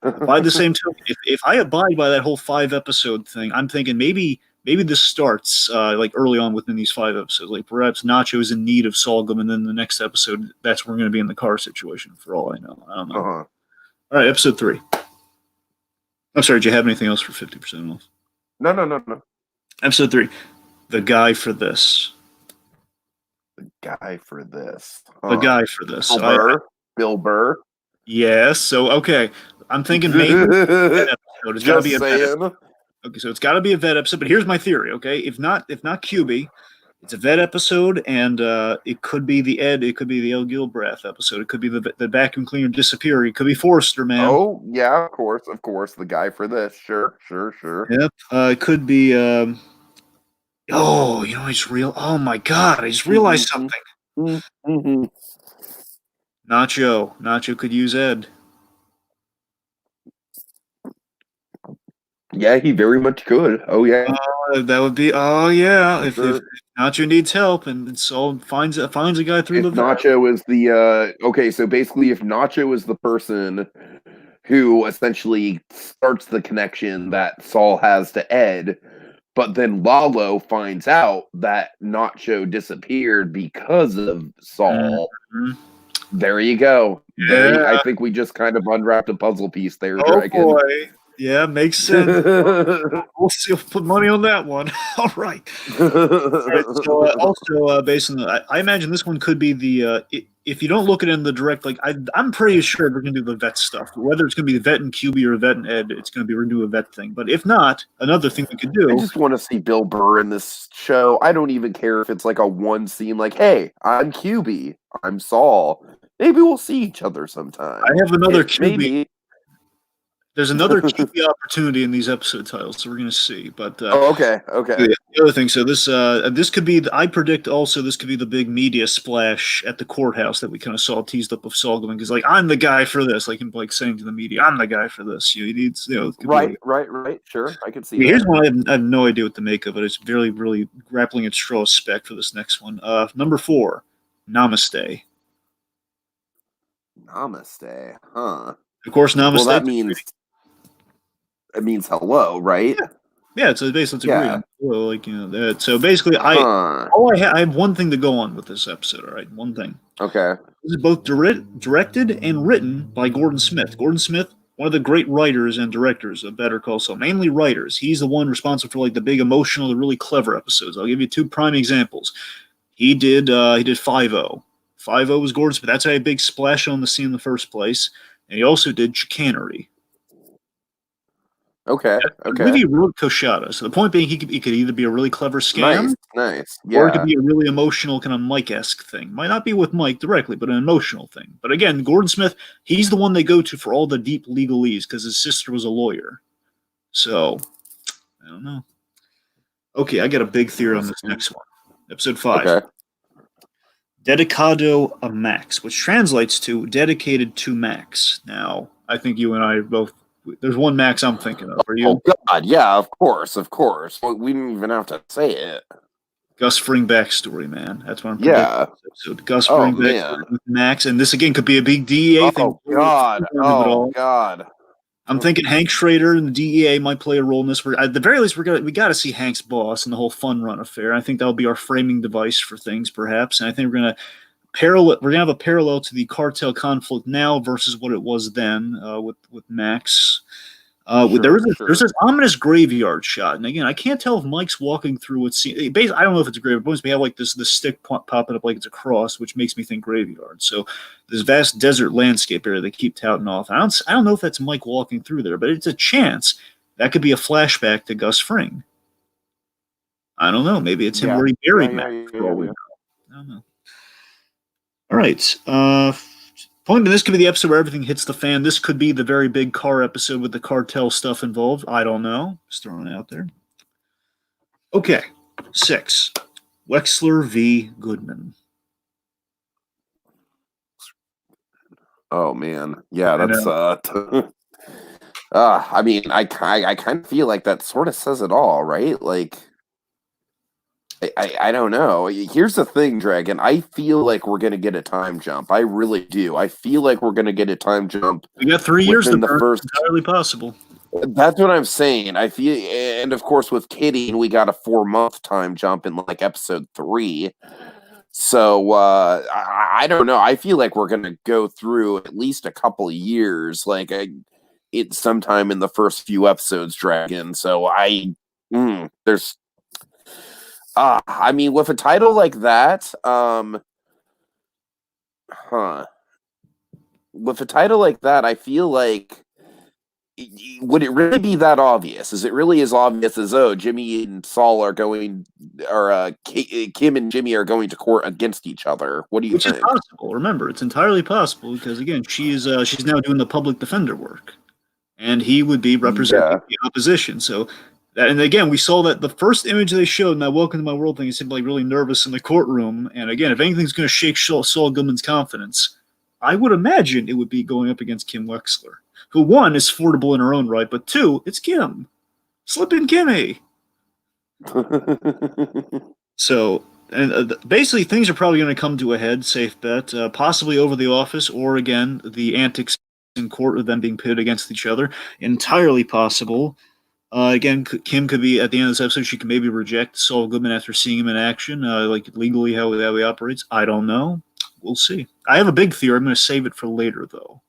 By the same token, if I abide by that whole 5-episode thing, I'm thinking maybe this starts like early on within these 5 episodes. Like perhaps Nacho is in need of Saul Goodman, and then the next episode, that's where we're going to be in the car situation. For all I know, I don't know. All right, episode 3. I'm sorry. Do you have anything else for 50% off? No. Episode 3, the guy for this. The guy for this. The guy for this. Bill Burr. Yes. So okay, I'm thinking maybe that episode. It's got to be a vet episode. Okay, so it's got to be a vet episode. But here's my theory. Okay, if not QB, it's a vet episode, and it could be the Ed. It could be the El Gilbrath episode. It could be the vacuum cleaner disappear. It could be Forrester, man. Oh yeah, of course. The guy for this. Sure. Yep. It could be. Oh, oh my God! I just realized something. Mm-hmm. Nacho could use Ed. Yeah, he very much could. Oh yeah, that would be. Oh yeah, if Nacho needs help and Saul finds a guy through the. Nacho is the okay, so basically, if Nacho is the person who essentially starts the connection that Saul has to Ed, but then Lalo finds out that Nacho disappeared because of Saul. Mm-hmm. There you go. Yeah. I think we just kind of unwrapped a puzzle piece there, Dragon. Boy. Yeah, makes sense. We'll see. We'll put money on that one. All right. All right. So also based on I imagine this one could be the if you don't look at it in the direct, like I'm pretty sure we're gonna do the vet stuff. Whether it's gonna be the vet and QB or vet and Ed, it's gonna be we're gonna do a vet thing. But if not, another thing we could I do. just want to see Bill Burr in this show. I don't even care if it's like a one scene, like, hey, I'm QB, I'm Saul. Maybe we'll see each other sometime. I have another QB. Maybe. There's another QB opportunity in these episode titles, so we're gonna see. But Okay. the other thing, so this could be. I predict also this could be the big media splash at the courthouse that we kind of saw teased up of Saul going because like I'm the guy for this, like him like saying to the media, I'm the guy for this. He needs Right. Sure, I can see that. Here's one I have no idea what to make of it. It's really grappling at straw spec for this next one. Number 4, Namaste. Namaste, huh? Of course, Namaste. Well, that means it means hello, right? Yeah, it's basically agreeing. Well, like that. So basically, I have one thing to go on with this episode. All right, one thing. Okay. This is both directed and written by Gordon Smith. Gordon Smith, one of the great writers and directors of Better Call Saul, mainly writers. He's the one responsible for like the big emotional, the really clever episodes. I'll give you 2 prime examples. He did 5-0. 5-0 was Gordon Smith. That's how a big splash on the scene in the first place. And he also did Chicanery. Okay. I believe he wrote Koshada. So the point being, he could either be a really clever scam, nice, or it could be a really emotional kind of Mike-esque thing. Might not be with Mike directly, but an emotional thing. But again, Gordon Smith, he's the one they go to for all the deep legalese because his sister was a lawyer. So I don't know. Okay, I got a big theory on this next one. Episode 5. Okay. Dedicado a Max, which translates to dedicated to Max. Now, I think you and I both. There's one Max I'm thinking of. Are you? Oh God, yeah, of course. Well, we didn't even have to say it. Gus Fring backstory, man. That's what I'm predicting. Yeah. So Gus Fring backstory with Max, and this again could be a big DEA thing. Oh God. I'm thinking Hank Schrader and the DEA might play a role in this. At the very least, we got to see Hank's boss and the whole fun run affair. I think that'll be our framing device for things, perhaps. And I think we're gonna have a parallel to the cartel conflict now versus what it was then with Max. There's this ominous graveyard shot, and again, I can't tell if Mike's walking through what scene. I don't know if it's a graveyard, but we have like this stick popping up like it's a cross, which makes me think graveyard. So this vast desert landscape area they keep touting off. I don't know if that's Mike walking through there, but it's a chance that could be a flashback to Gus Fring. I don't know. Maybe it's him where he buried Max. I don't know. All right. Point to this could be the episode where everything hits the fan. This could be the very big car episode with the cartel stuff involved. I don't know. Just throwing it out there. Okay. 6. Wexler v. Goodman. Oh man. Yeah, that's I mean, I kind of feel like that sort of says it all, right? Like I don't know. Here's the thing, Dragon. I feel like we're gonna get a time jump. I really do. I feel like we're gonna get a time jump. We got 3 years to burn. First. It's entirely possible. That's what I'm saying. I feel, and of course with Kitty, we got a 4-month time jump in like episode 3. So I don't know. I feel like we're gonna go through at least a couple of years, like it's sometime in the first few episodes, Dragon. So there's. I mean, with a title like that, With a title like that, I feel like, would it really be that obvious? Is it really as obvious as, Jimmy and Saul are going, or Kim and Jimmy are going to court against each other? What do you think? Which is possible. Remember, it's entirely possible because, again, she's now doing the public defender work, and he would be representing the opposition. So. And again, we saw that the first image they showed in that Welcome to My World thing, he seemed like really nervous in the courtroom. And again, if anything's going to shake Saul Goodman's confidence, I would imagine it would be going up against Kim Wexler, who, 1, is affordable in her own right, but 2, it's Kim. Slip in Kimmy. So, and basically, things are probably going to come to a head, safe bet, possibly over the office, or again, the antics in court of them being pitted against each other. Entirely possible. Again, Kim could be, at the end of this episode, she could maybe reject Saul Goodman after seeing him in action, like legally how he operates. I don't know. We'll see. I have a big theory. I'm going to save it for later, though.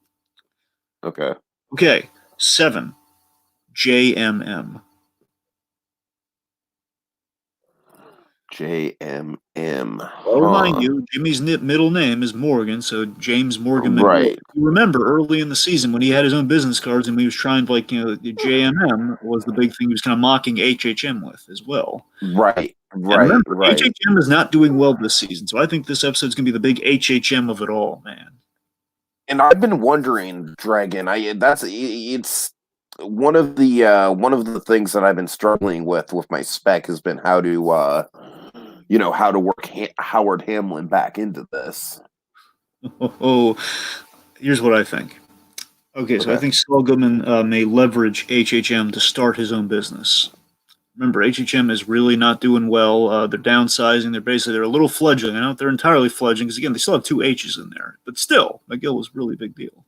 Okay. Okay, 7. JMM. JMM. I'll remind you, Jimmy's middle name is Morgan, so James Morgan McGill. Right. You remember early in the season when he had his own business cards and he was trying to, like, the JMM was the big thing he was kind of mocking HHM with as well. Right. And Right. remember, Right. HHM is not doing well this season, so I think this episode's going to be the big HHM of it all, man. And I've been wondering, Dragon. It's one of the things that I've been struggling with my spec has been how to how to work Howard Hamlin back into this. Oh, here's what I think. Okay, so I think Saul Goodman may leverage HHM to start his own business. Remember, HHM is really not doing well. They're downsizing. They're a little fledgling. I don't know if they're entirely fledgling because, again, they still have 2 H's in there. But still, McGill was a really big deal.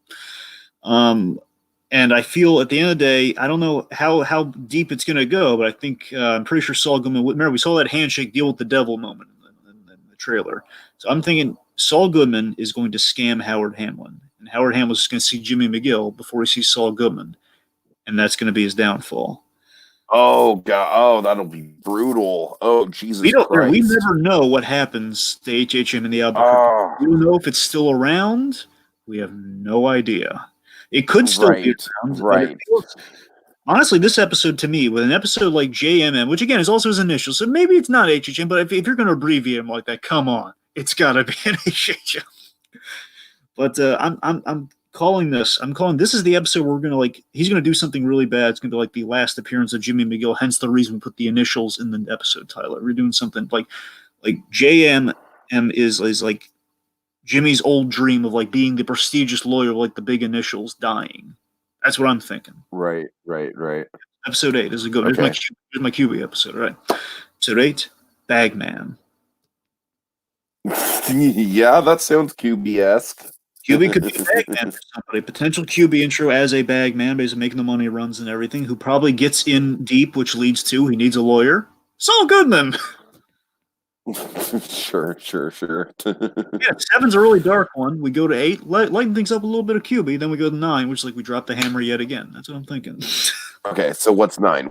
And I feel at the end of the day, I don't know how deep it's going to go, but I think I'm pretty sure Saul Goodman. Remember, we saw that handshake deal with the devil moment in the trailer. So I'm thinking Saul Goodman is going to scam Howard Hamlin, and Howard Hamlin's just going to see Jimmy McGill before he sees Saul Goodman, and that's going to be his downfall. Oh God! Oh, that'll be brutal. Oh Jesus Christ! We never know what happens to HHM in the Albuquerque. We don't know if it's still around. We have no idea. It could still be around. Right. Honestly, this episode to me, with an episode like JMM, which again is also his initial, so maybe it's not HHM, but if you're going to abbreviate him like that, come on, it's got to be an HHM. But I'm calling this. I'm calling this is the episode where we're gonna he's gonna do something really bad. It's gonna be like the last appearance of Jimmy McGill. Hence the reason we put the initials in the episode title. We're doing something like JMM is like Jimmy's old dream of like being the prestigious lawyer, like the big initials dying. That's what I'm thinking. Right. Episode 8 is a good. Okay. Here's my QB episode. All right. Episode 8, Bagman. Yeah, that sounds QB-esque. QB could be a bagman for somebody. Potential QB intro as a bagman, basically making the money runs and everything, who probably gets in deep, which leads to he needs a lawyer. Saul Goodman. Sure. Yeah, 7's a really dark one. We go to 8, lighten things up a little bit of QB, then we go to 9, which is like we drop the hammer yet again. That's what I'm thinking. Okay, so what's 9?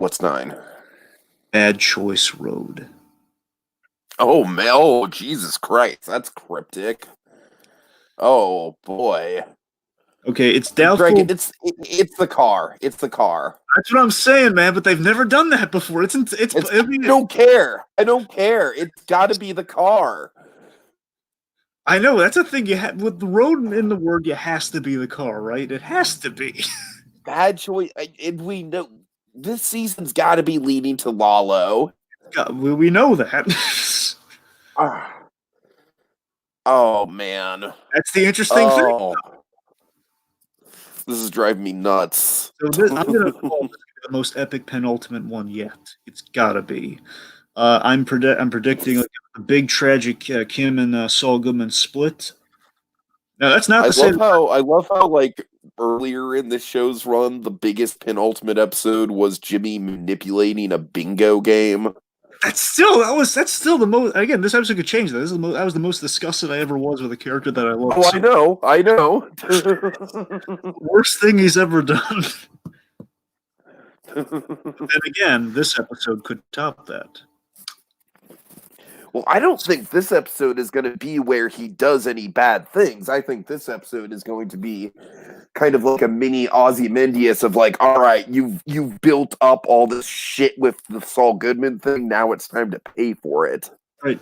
Bad Choice Road. Oh, man. Oh, Jesus Christ. That's cryptic. Oh, boy. Okay, it's doubtful. Dragon, it's the car. It's the car. That's what I'm saying, man, but they've never done that before. I don't care. I don't care. It's got to be the car. I know. That's a thing you have. With the road in the word, it has to be the car, right? It has to be. Bad choice. And we know this season's got to be leading to Lalo. We know that. Oh, man. That's the interesting thing. This is driving me nuts. So I'm going to call this the most epic penultimate one yet. It's got to be. I'm predicting like a big tragic Kim and Saul Goodman split. Now that's not I love how like earlier in the show's run, the biggest penultimate episode was Jimmy manipulating a bingo game. That's still the most. Again, this episode could change that. That was the most disgusted I ever was with a character that I love. Oh, I know. Worst thing he's ever done. But then again, this episode could top that. Well, I don't think this episode is going to be where he does any bad things. I think this episode is going to be kind of like a mini Ozymandias of like, all right, you've built up all this shit with the Saul Goodman thing. Now it's time to pay for it. Right.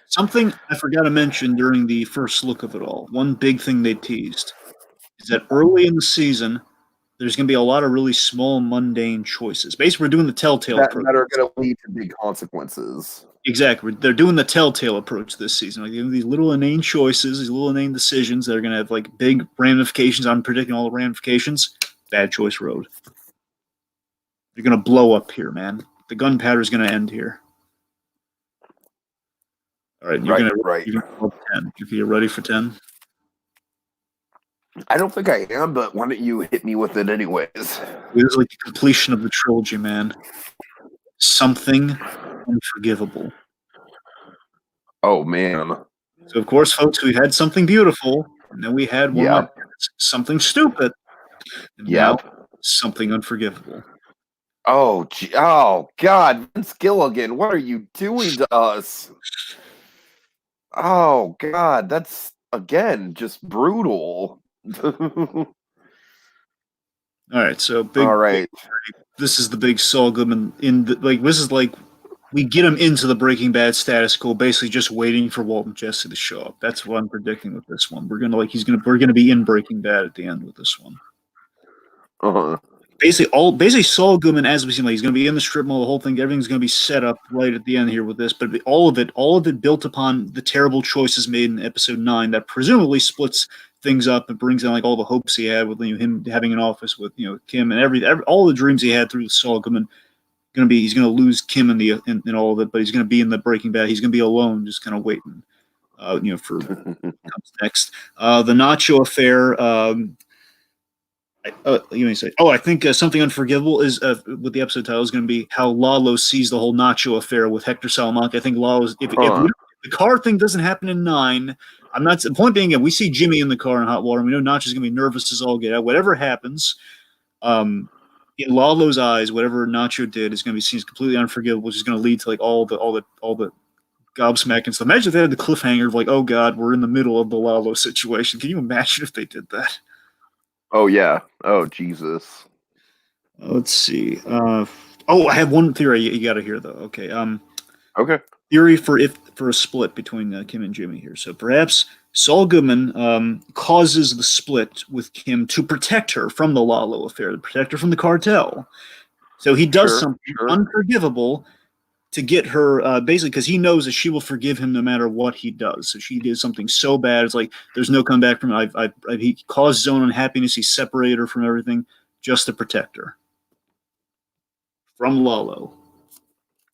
Something I forgot to mention during the first look of it all. One big thing they teased is that early in the season, there's going to be a lot of really small, mundane choices. Basically, we're doing the telltale approach. That are going to lead to big consequences. Exactly. They're doing the telltale approach this season. Like these little inane choices, these little inane decisions that are going to have like big ramifications. I'm predicting all the ramifications. Bad Choice Road. They're going to blow up here, man. The gunpowder is going to end here. All right, you're going to roll 10. If you're ready for 10. I don't think I am, but why don't you hit me with it anyways? This is like the completion of the trilogy, man. Something unforgivable. Oh, man. So, of course, folks, we had something beautiful, and then we had something stupid. And yep. Something Unforgivable. Oh, oh God, Vince Gilligan, what are you doing to us? Oh God, that's again just brutal. All right, so All big. right. This is the big Saul Goodman in the, like. This is like we get him into the Breaking Bad status quo, basically just waiting for Walt and Jesse to show up. That's what I'm predicting with this one. We're gonna be in Breaking Bad at the end with this one. Uh-huh. Basically Saul Goodman, as we see, like he's going to be in the strip mall, the whole thing, everything's going to be set up right at the end here with this, but all of it built upon the terrible choices made in episode 9 that presumably splits things up and brings down like all the hopes he had with him having an office with Kim and all the dreams he had through Saul Goodman. He's going to lose Kim in all of it, but he's going to be in the Breaking Bad. He's going to be alone, just kind of waiting, for what comes next. The Nacho affair. I think Something Unforgivable is what the episode title is going to be. How Lalo sees the whole Nacho affair with Hector Salamanca. I think Lalo's if the car thing doesn't happen in 9. I'm not. The point being, we see Jimmy in the car in hot water. We know Nacho's going to be nervous as all get out. Whatever happens, in Lalo's eyes, whatever Nacho did is going to be seen as completely unforgivable, which is going to lead to like all the gobsmacking stuff. Imagine if they had the cliffhanger of like, oh God, we're in the middle of the Lalo situation. Can you imagine if they did that? Oh yeah. Oh Jesus. Let's see. I have one theory you got to hear though. Okay. Okay. Theory for a split between Kim and Jimmy here. So perhaps Saul Goodman causes the split with Kim to protect her from the Lalo affair, to protect her from the cartel. So he does something unforgivable to get her, basically because he knows that she will forgive him no matter what he does. So she did something so bad, it's like there's no comeback from it. He caused his own unhappiness. He separated her from everything just to protect her from Lalo.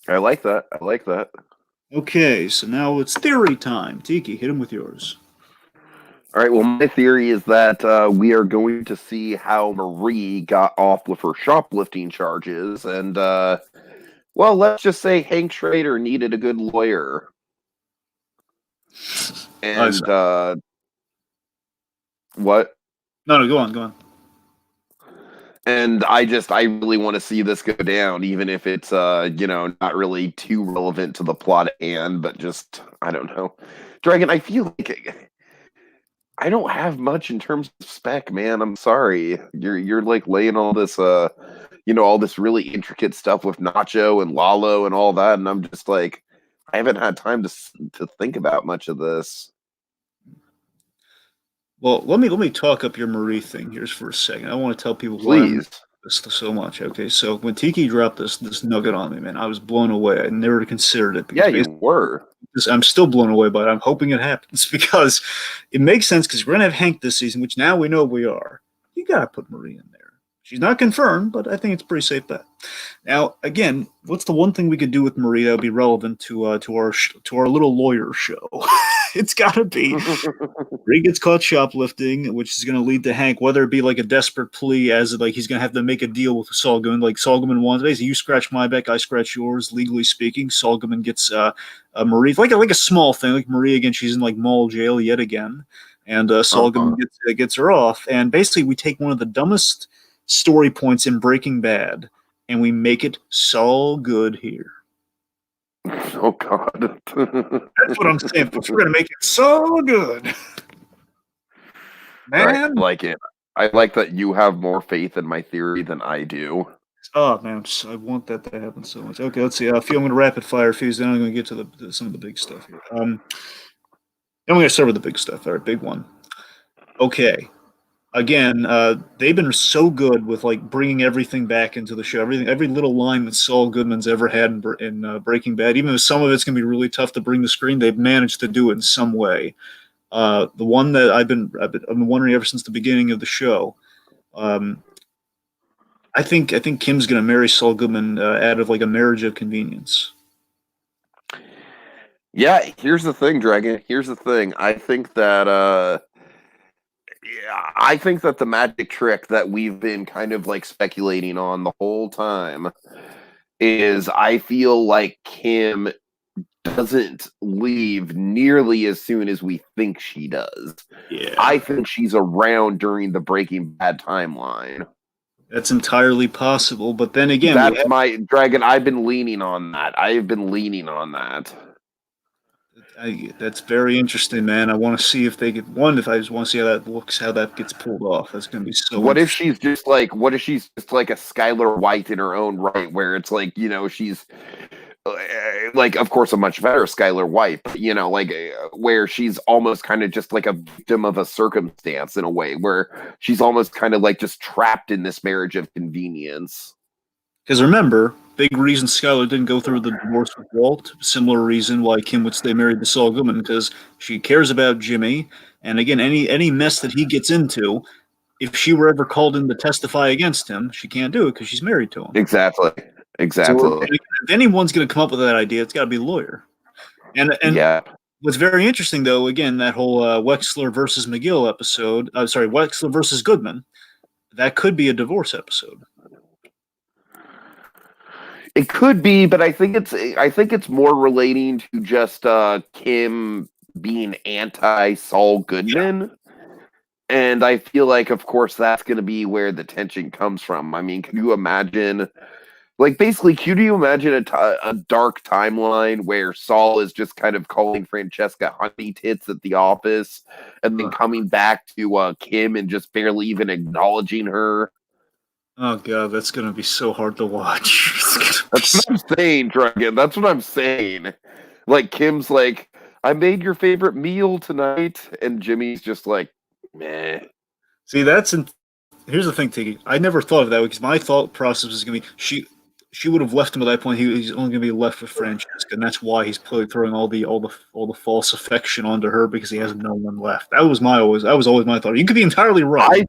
I like that. I like that. Okay, so now it's theory time. Tiki, hit him with yours. All right. Well, my theory is that we are going to see how Marie got off with her shoplifting charges, and well, let's just say Hank Schrader needed a good lawyer, and what? No, go on. And I really want to see this go down, even if it's not really too relevant to the plot at hand, but just I don't know. Dragon, I feel like I don't have much in terms of spec, man. I'm sorry. You're like laying all this all this really intricate stuff with Nacho and Lalo and all that, and I'm just like I haven't had time to think about much of this. Well, let me talk up your Marie thing here for a second. I want to tell people why I'm this so much. Okay, so when Tiki dropped this nugget on me, man, I was blown away. I never considered it. Yeah, you were. I'm still blown away by it. I'm hoping it happens because it makes sense because we're gonna have Hank this season, which now we know we are. You gotta put Marie in there. She's not confirmed, but I think it's a pretty safe bet. Now, again, what's the one thing we could do with Marie that would be relevant to our little lawyer show? It's got to be Marie gets caught shoplifting, which is going to lead to Hank, whether it be like a desperate plea, as like he's going to have to make a deal with Saul Goodman. Like Saul Goodman wants, basically, you scratch my back, I scratch yours. Legally speaking, Saul Goodman gets Marie, like a small thing, like Marie again. She's in like mall jail yet again, and Saul Goodman gets her off. And basically, we take one of the dumbest story points in Breaking Bad, and we make it so good here. Oh God! That's what I'm saying. We're gonna make it so good, man. Right, I like it. I like that you have more faith in my theory than I do. Oh man, I want that to happen so much. Okay, let's see. I feel I'm gonna rapid fire fuse. Then I'm gonna get to some of the big stuff here. Then I'm gonna start with the big stuff. All right, big one. Okay. Again, they've been so good with like bringing everything back into the show. Every little line that Saul Goodman's ever had in Breaking Bad, even though some of it's gonna be really tough to bring to screen, they've managed to do it in some way. The one that I've been wondering ever since the beginning of the show. I think Kim's gonna marry Saul Goodman out of like a marriage of convenience. Yeah, here's the thing, Dragon. Here's the thing. I think that the magic trick that we've been kind of like speculating on the whole time is I feel like Kim doesn't leave nearly as soon as we think she does. Yeah. I think she's around during the Breaking Bad timeline. That's entirely possible. But then again, That's my Dragon. I've been leaning on that. I have been leaning on that. that's very interesting, man. I want to see if they get one. If I just want to see how that looks, how that gets pulled off. That's going to be so What if interesting. she's just like? What if she's just like a Skylar White in her own right, where it's like she's like, of course, a much better Skylar White, but, like where she's almost kind of just like a victim of a circumstance in a way, where she's almost kind of like just trapped in this marriage of convenience. Because remember, big reason Skylar didn't go through the divorce with Walt. Similar reason why Kim would stay married to Saul Goodman, because she cares about Jimmy. And again, any mess that he gets into, if she were ever called in to testify against him, she can't do it because she's married to him. Exactly. So Exactly. if anyone's going to come up with that idea, it's got to be a lawyer. And Yeah. what's very interesting, though, again, that whole Wexler versus McGill episode. Sorry, Wexler versus Goodman. That could be a divorce episode. It could be, but I think it's more relating to just Kim being anti Saul Goodman. Yeah. And I feel like, of course, that's going to be where the tension comes from. I mean, can you imagine, like, basically, could you imagine a dark timeline where Saul is just kind of calling Francesca honey tits at the office and then coming back to Kim and just barely even acknowledging her? Oh, God, that's going to be so hard to watch. That's what I'm saying, Dragon. That's what I'm saying. Like, Kim's like, I made your favorite meal tonight, and Jimmy's just like, meh. See, here's the thing, Tiki. I never thought of that because my thought process was going to be she would have left him at that point. He's only going to be left with Francesca, and that's why he's probably throwing all the false affection onto her because he has no one left. That was always my thought. You could be entirely right.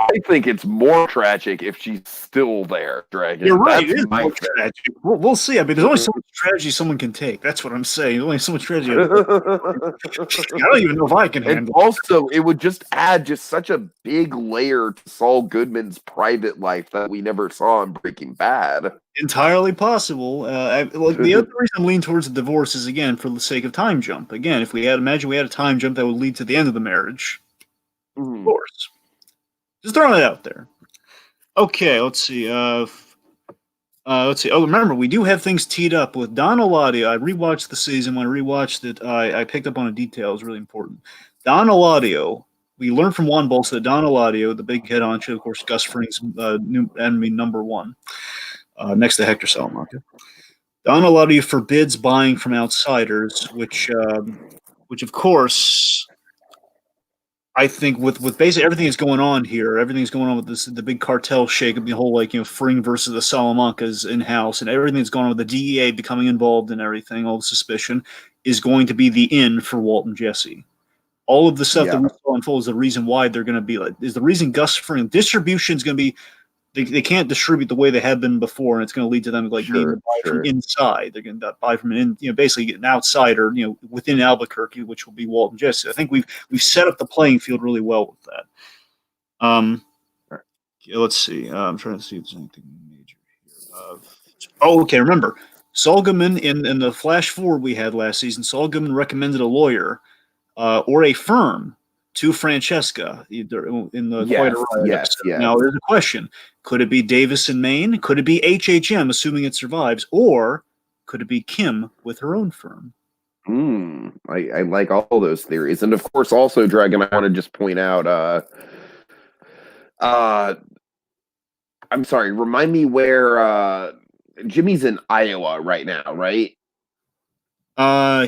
I think it's more tragic if she's still there, Dragon. You're right. It is more tragic. We'll see. I mean, there's only so much tragedy someone can take. That's what I'm saying. There's only so much tragedy. I don't even know if I can handle it. Also, it would just add just such a big layer to Saul Goodman's private life that we never saw in Breaking Bad. Entirely possible. The other reason I'm leaning towards the divorce is, again, for the sake of time jump. Again, if imagine we had a time jump that would lead to the end of the marriage. Divorce. Just throwing it out there. Okay, let's see. Let's see. Oh, remember, we do have things teed up with Don Eladio. I rewatched the season. When I rewatched it, I picked up on a detail. It was really important. Don Eladio, we learned from Juan Bolsa that Don Eladio, the big head honcho, of course, Gus Fring's new enemy number one, next to Hector Salamanca. Don Eladio forbids buying from outsiders, which of course, I think with basically everything that's going on here, everything's going on with the big cartel shakeup, the whole Fring versus the Salamancas in house, and everything that's going on with the DEA becoming involved in everything, all the suspicion is going to be the in for Walt and Jesse. All of the stuff that we saw unfold is the reason why they're going to be is the reason Gus Fring distribution is going to be. They can't distribute the way they have been before, and it's going to lead to them needing to buy from inside. They're going to buy from basically an outsider, within Albuquerque, which will be Walt and Jesse. I think we've set up the playing field really well with that. Let's see. I'm trying to see if there's anything major here. Okay. Remember, Saul Goodman in the flash forward we had last season. Saul Goodman recommended a lawyer or a firm to Francesca in the Quite a Ride episode. Yes. Now, there's a question. Could it be Davis in Maine? Could it be HHM, assuming it survives? Or could it be Kim with her own firm? I like all those theories. And, of course, also, Dragon, I want to just point out, I'm sorry, remind me where Jimmy's in Iowa right now, right?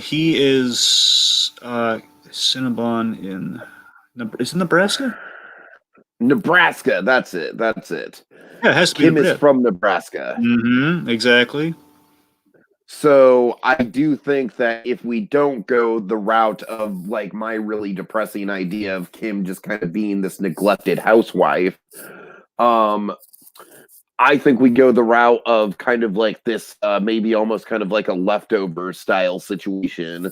He is Cinnabon in... Is it Nebraska? Nebraska, that's it. Yeah, it has to be. Kim is from Nebraska. Mm-hmm, exactly. So I do think that if we don't go the route of like my really depressing idea of Kim just kind of being this neglected housewife, I think we go the route of kind of like this, maybe almost kind of like a leftover style situation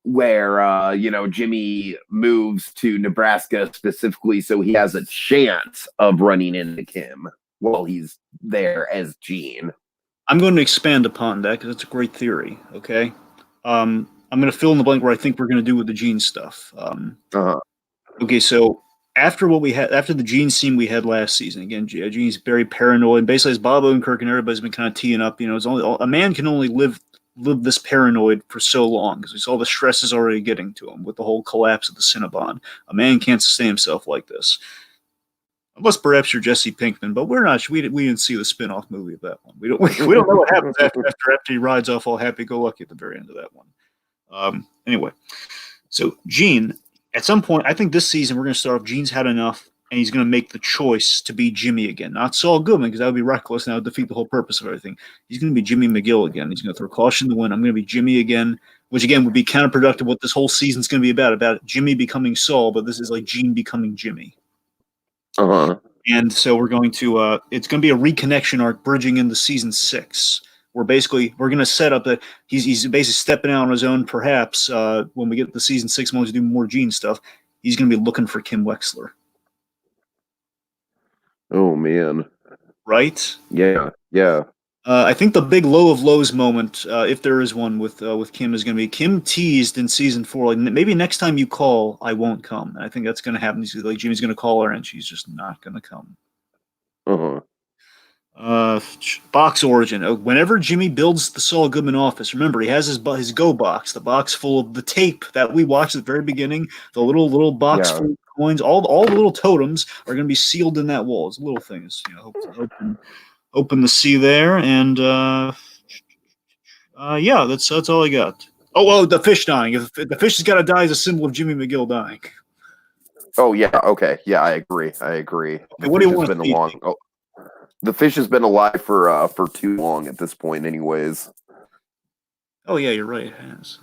where Jimmy moves to Nebraska specifically so he has a chance of running into Kim while he's there as Gene. I'm going to expand upon that because it's a great theory. Okay, I'm going to fill in the blank where I think we're going to do with the Gene stuff. Okay, so after what we had, after the Gene scene we had last season, again, Gene's very paranoid. Basically, as Bob Odenkirk and everybody's been kind of teeing up, it's only a man can only live this paranoid for so long because all the stress is already getting to him with the whole collapse of the Cinnabon. A man can't sustain himself like this. Unless perhaps you're Jesse Pinkman, but we're not. We didn't see the spin-off movie of that one. We don't know what happens after he rides off all happy-go-lucky at the very end of that one. Anyway, so Gene, at some point, I think this season we're going to start off. Gene's had enough, and he's going to make the choice to be Jimmy again, not Saul Goodman, because that would be reckless and that would defeat the whole purpose of everything. He's going to be Jimmy McGill again. He's going to throw caution to the wind. I'm going to be Jimmy again, which again would be counterproductive. What this whole season's going to be about Jimmy becoming Saul, but this is like Gene becoming Jimmy. And so we're going to it's going to be a reconnection arc bridging into season 6 where basically we're going to set up that he's basically stepping out on his own perhaps when we get to season 6 when we do more Gene stuff. He's going to be looking for Kim Wexler. Oh man. Right? Yeah. I think the big low of lows moment, if there is one with Kim, is going to be Kim teased in season 4. Like maybe next time you call, I won't come. And I think that's going to happen. Like Jimmy's going to call her, and she's just not going to come. Box origin. Whenever Jimmy builds the Saul Goodman office, remember he has his go box, the box full of the tape that we watched at the very beginning. The little box full of coins. All the little totems are going to be sealed in that wall. It's little things. Open the sea there, and that's all I got. Oh, the fish dying. If the fish has got to die as a symbol of Jimmy McGill dying. Oh yeah, okay, yeah, I agree. Okay, what do you want to see? The fish has been alive for too long at this point, anyways. Oh yeah, you're right. It has.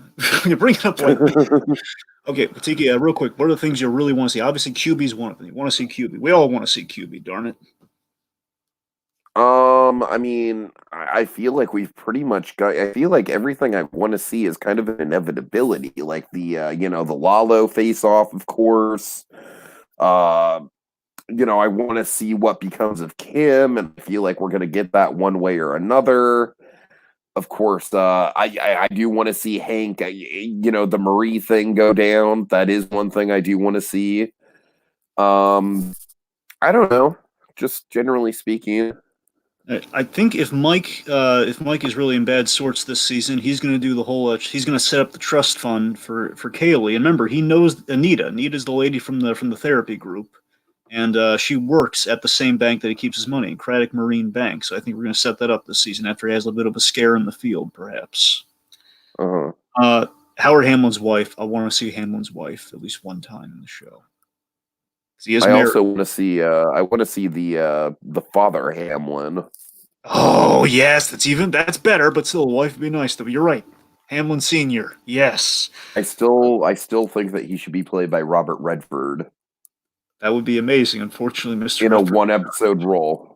You bring it up like okay, Tiki, real quick. What are the things you really want to see? Obviously, QB's one of them. You want to see QB. We all want to see QB. Darn it. I mean, I feel like we've pretty much got. I feel like everything I want to see is kind of an inevitability, like the the Lalo face off, of course. I want to see what becomes of Kim, and I feel like we're gonna get that one way or another. Of course, I do want to see Hank, the Marie thing go down. That is one thing I do want to see. I don't know, just generally speaking. I think if Mike is really in bad sorts this season, he's going to do the whole. He's going to set up the trust fund for Kaylee. And remember, he knows Anita. Anita's the lady from the therapy group, and she works at the same bank that he keeps his money in, Craddock Marine Bank. So I think we're going to set that up this season after he has a bit of a scare in the field, perhaps. Howard Hamlin's wife. I want to see Hamlin's wife at least one time in the show. Also want to see. I want to see the father Hamlin. Oh yes, that's better, but still, a wife would be nice. Though you're right, Hamlin Senior. Yes, I still think that he should be played by Robert Redford. That would be amazing. Unfortunately, Mr. in Redford, a one episode role.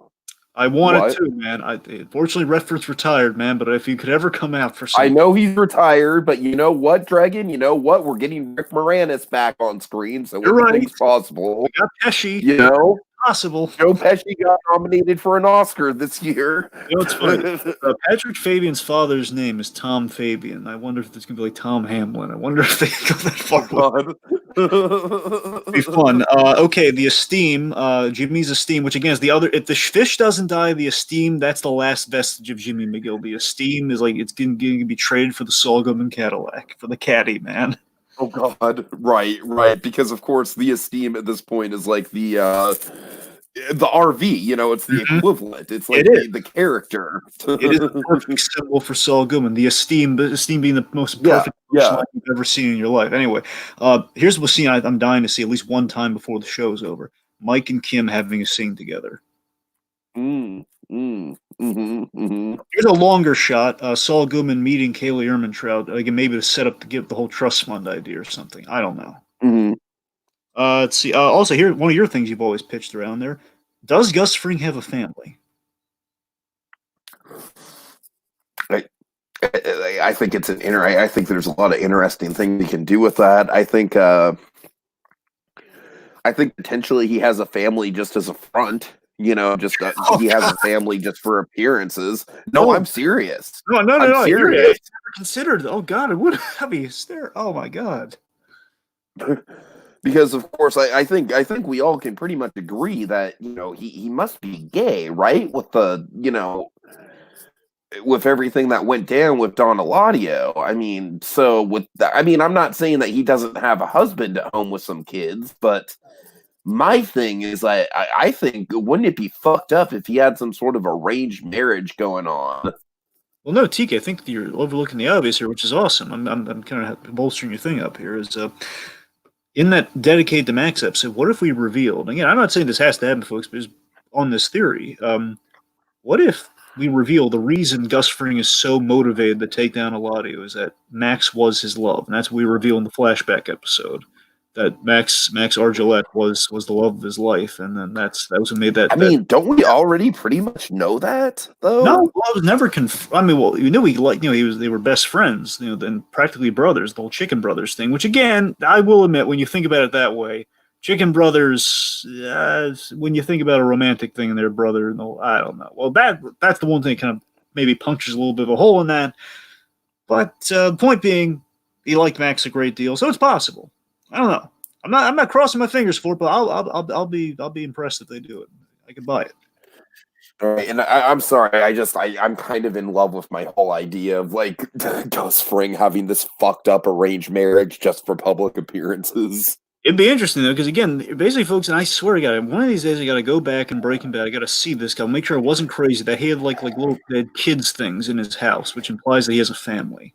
I wanted to, man. Unfortunately, Redford's retired, man. But if you could ever come out for something. I know he's retired, but you know what, Dragon? You know what? We're getting Rick Moranis back on screen, so anything's possible. We got Pesci. Possible. Joe Pesci got nominated for an Oscar this year. It's funny. Patrick Fabian's father's name is Tom Fabian. I wonder if it's going to be like Tom Hamlin. I wonder if they go that far. It'd be fun. Okay, the Esteem, Jimmy's Esteem, which again is the other. If the fish doesn't die, the Esteem, that's the last vestige of Jimmy McGill. The Esteem is like it's going to be traded for the Saul Goodman Cadillac, for the caddy, man. Oh God! Right. Because of course the Esteem at this point is like the RV. It's the equivalent. It's like the character. It is the perfect symbol for Saul Goodman. The Esteem being the most perfect person you've ever seen in your life. Anyway, here's the scene I'm dying to see at least one time before the show's over. Mike and Kim having a scene together. Here's a longer shot. Saul Goodman meeting Kaylee Ehrmantraut, again, maybe to set up to give the whole trust fund idea or something. I don't know. Let's see. Also, here, one of your things you've always pitched around there. Does Gus Fring have a family? I think it's I think there's a lot of interesting things you can do with that. I think potentially he has a family just as a front. He has a family just for appearances. No, I'm serious. No. I'm serious. Never considered. Oh God, it would have be stare. Oh my God. Because of course, I think we all can pretty much agree that he must be gay, right? With the with everything that went down with Don Eladio. I mean, so with that, I mean, I'm not saying that he doesn't have a husband at home with some kids, but my thing is, I think wouldn't it be fucked up if he had some sort of arranged marriage going on? Well, no, Tiki, I think you're overlooking the obvious here, which is awesome. I'm kind of bolstering your thing up here. Is in that dedicated to Max episode, what if we revealed? Again, I'm not saying this has to happen, folks, but on this theory, what if we reveal the reason Gus Fring is so motivated to take down Eladio is that Max was his love, and that's what we reveal in the flashback episode. That Max Argilette was the love of his life, and then that was what made that. I mean, don't we already pretty much know that though? No, well, I was never I mean, well, you knew they were best friends, and practically brothers, the whole Chicken Brothers thing. Which again, I will admit, when you think about it that way, Chicken Brothers, when you think about a romantic thing in their brother, no, I don't know. Well, that's the one thing that kind of maybe punctures a little bit of a hole in that. But the point being, he liked Max a great deal, so it's possible. I don't know. I'm not crossing my fingers for it, but I'll be impressed if they do it. I could buy it. All right, and I'm sorry, I'm kind of in love with my whole idea of like Gus Fring having this fucked up arranged marriage just for public appearances. It'd be interesting though, because again, basically, folks, and I swear to God, one of these days I got to go back and Breaking Bad. I got to see this guy, make sure it wasn't crazy that he had like little kids things in his house, which implies that he has a family.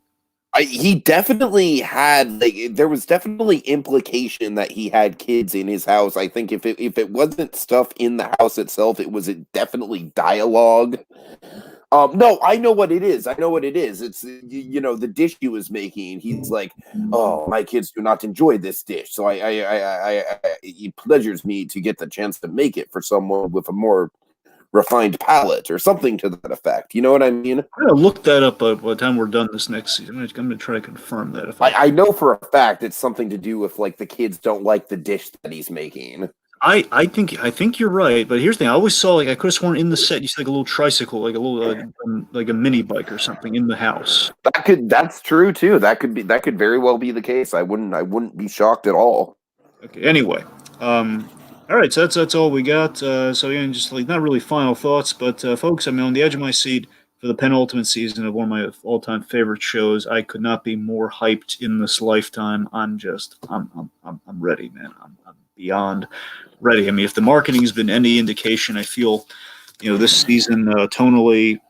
He definitely had there was definitely implication that he had kids in his house. I think if it wasn't stuff in the house itself, it was definitely dialogue. No, I know what it is. I know what it is. It's the dish he was making. He's like, oh, my kids do not enjoy this dish, so it pleasures me to get the chance to make it for someone with a more refined palate or something to that effect. You know what I mean? I'm gonna look that up by the time we're done this next season. I'm gonna try to confirm that. I know for a fact it's something to do with like the kids don't like the dish that he's making. I think you're right, but here's the thing: I always saw I could have sworn in the set you see like a little tricycle, like a little like a mini bike or something in the house. That's true too. That could very well be the case. I wouldn't be shocked at all. Okay. Anyway, all right, so that's all we got. So again, just like not really final thoughts, but folks, I'm on the edge of my seat for the penultimate season of one of my all-time favorite shows. I could not be more hyped in this lifetime. I'm ready, man. I'm beyond ready. I mean, if the marketing has been any indication, I feel, this season tonally,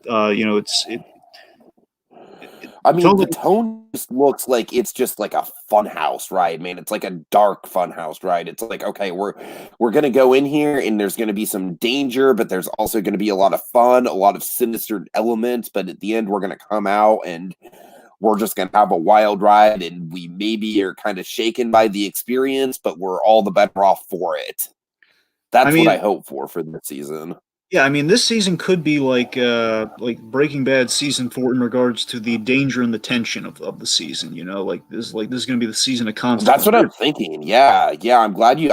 I mean, the tone just looks like it's just like a funhouse ride, man. It's like a dark funhouse ride. It's like, okay, we're gonna go in here and there's gonna be some danger, but there's also gonna be a lot of fun, a lot of sinister elements. But at the end, we're gonna come out and we're just gonna have a wild ride, and we maybe are kind of shaken by the experience, but we're all the better off for it. That's what I hope for this season. Yeah, I mean, this season could be like Breaking Bad season 4 in regards to the danger and the tension of the season. Like this is going to be the season of constant. That's what I'm thinking. Yeah. I'm glad you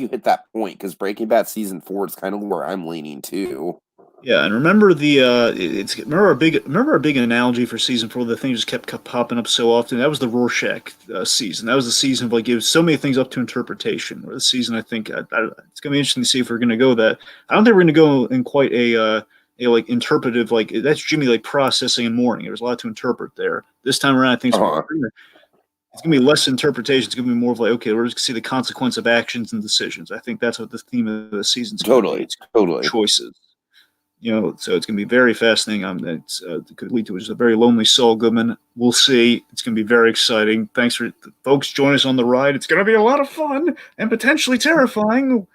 hit that point because Breaking Bad season 4 is kind of where I'm leaning too. Yeah, and remember remember our big analogy for season 4. The thing just kept popping up so often. That was the Rorschach season. That was the season of gives so many things up to interpretation. Or the season, I think it's going to be interesting to see if we're going to go that. I don't think we're going to go in quite a interpretive that's Jimmy processing and mourning. There's a lot to interpret there. This time around, I think it's going to be less interpretation. It's going to be more of okay, we're just going to see the consequence of actions and decisions. I think that's what the theme of the season's totally choices. So it's going to be very fascinating. It could lead to just a very lonely Saul Goodman. We'll see. It's going to be very exciting. Thanks for folks join us on the ride. It's going to be a lot of fun and potentially terrifying.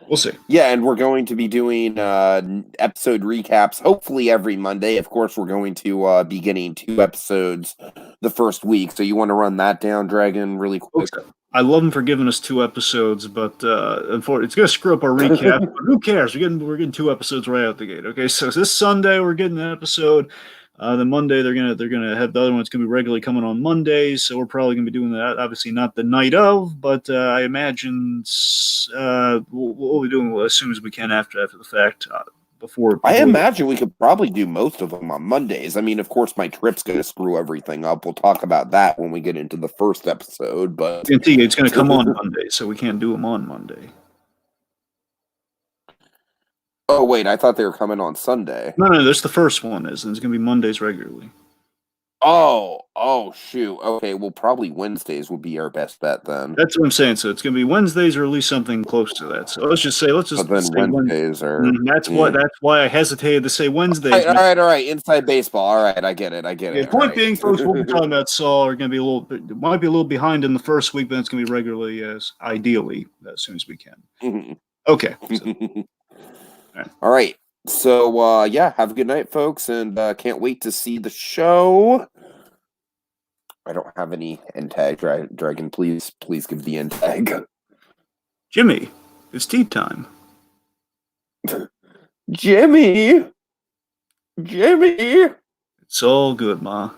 We'll see. Yeah, and we're going to be doing episode recaps, hopefully every Monday. Of course, we're going to be getting 2 episodes the first week. So you want to run that down, Dragon, really quick? I love him for giving us 2 episodes, but unfortunately, it's going to screw up our recap. But who cares? We're getting 2 episodes right out the gate. Okay, so this Sunday we're getting an episode. Then Monday they're gonna have the other one. It's gonna be regularly coming on Mondays, so we're probably gonna be doing that. Obviously not the night of, but I imagine we'll be doing as soon as we can after the fact. before. I imagine we could probably do most of them on Mondays. I mean, of course, my trip's going to screw everything up. We'll talk about that when we get into the first episode. But it's going to come on Monday, so we can't do them on Monday. Oh, wait, I thought they were coming on Sunday. No, that's the first one is, and it's going to be Mondays regularly. Oh, shoot. Okay, well, probably Wednesdays would be our best bet then. That's what I'm saying. So it's going to be Wednesdays or at least something close to that. So let's just say Wednesdays are. That's why I hesitated to say Wednesdays. All right. Inside baseball. All right, I get it. The point being, folks, we'll be talking about Saul. Are going to be might be a little behind in the first week, but it's going to be regularly, ideally, as soon as we can. Okay. So. All right. So, have a good night, folks, and can't wait to see the show. I don't have any end tag, Dragon. Please give the end tag. Jimmy, it's tea time. Jimmy! It's all good, Ma.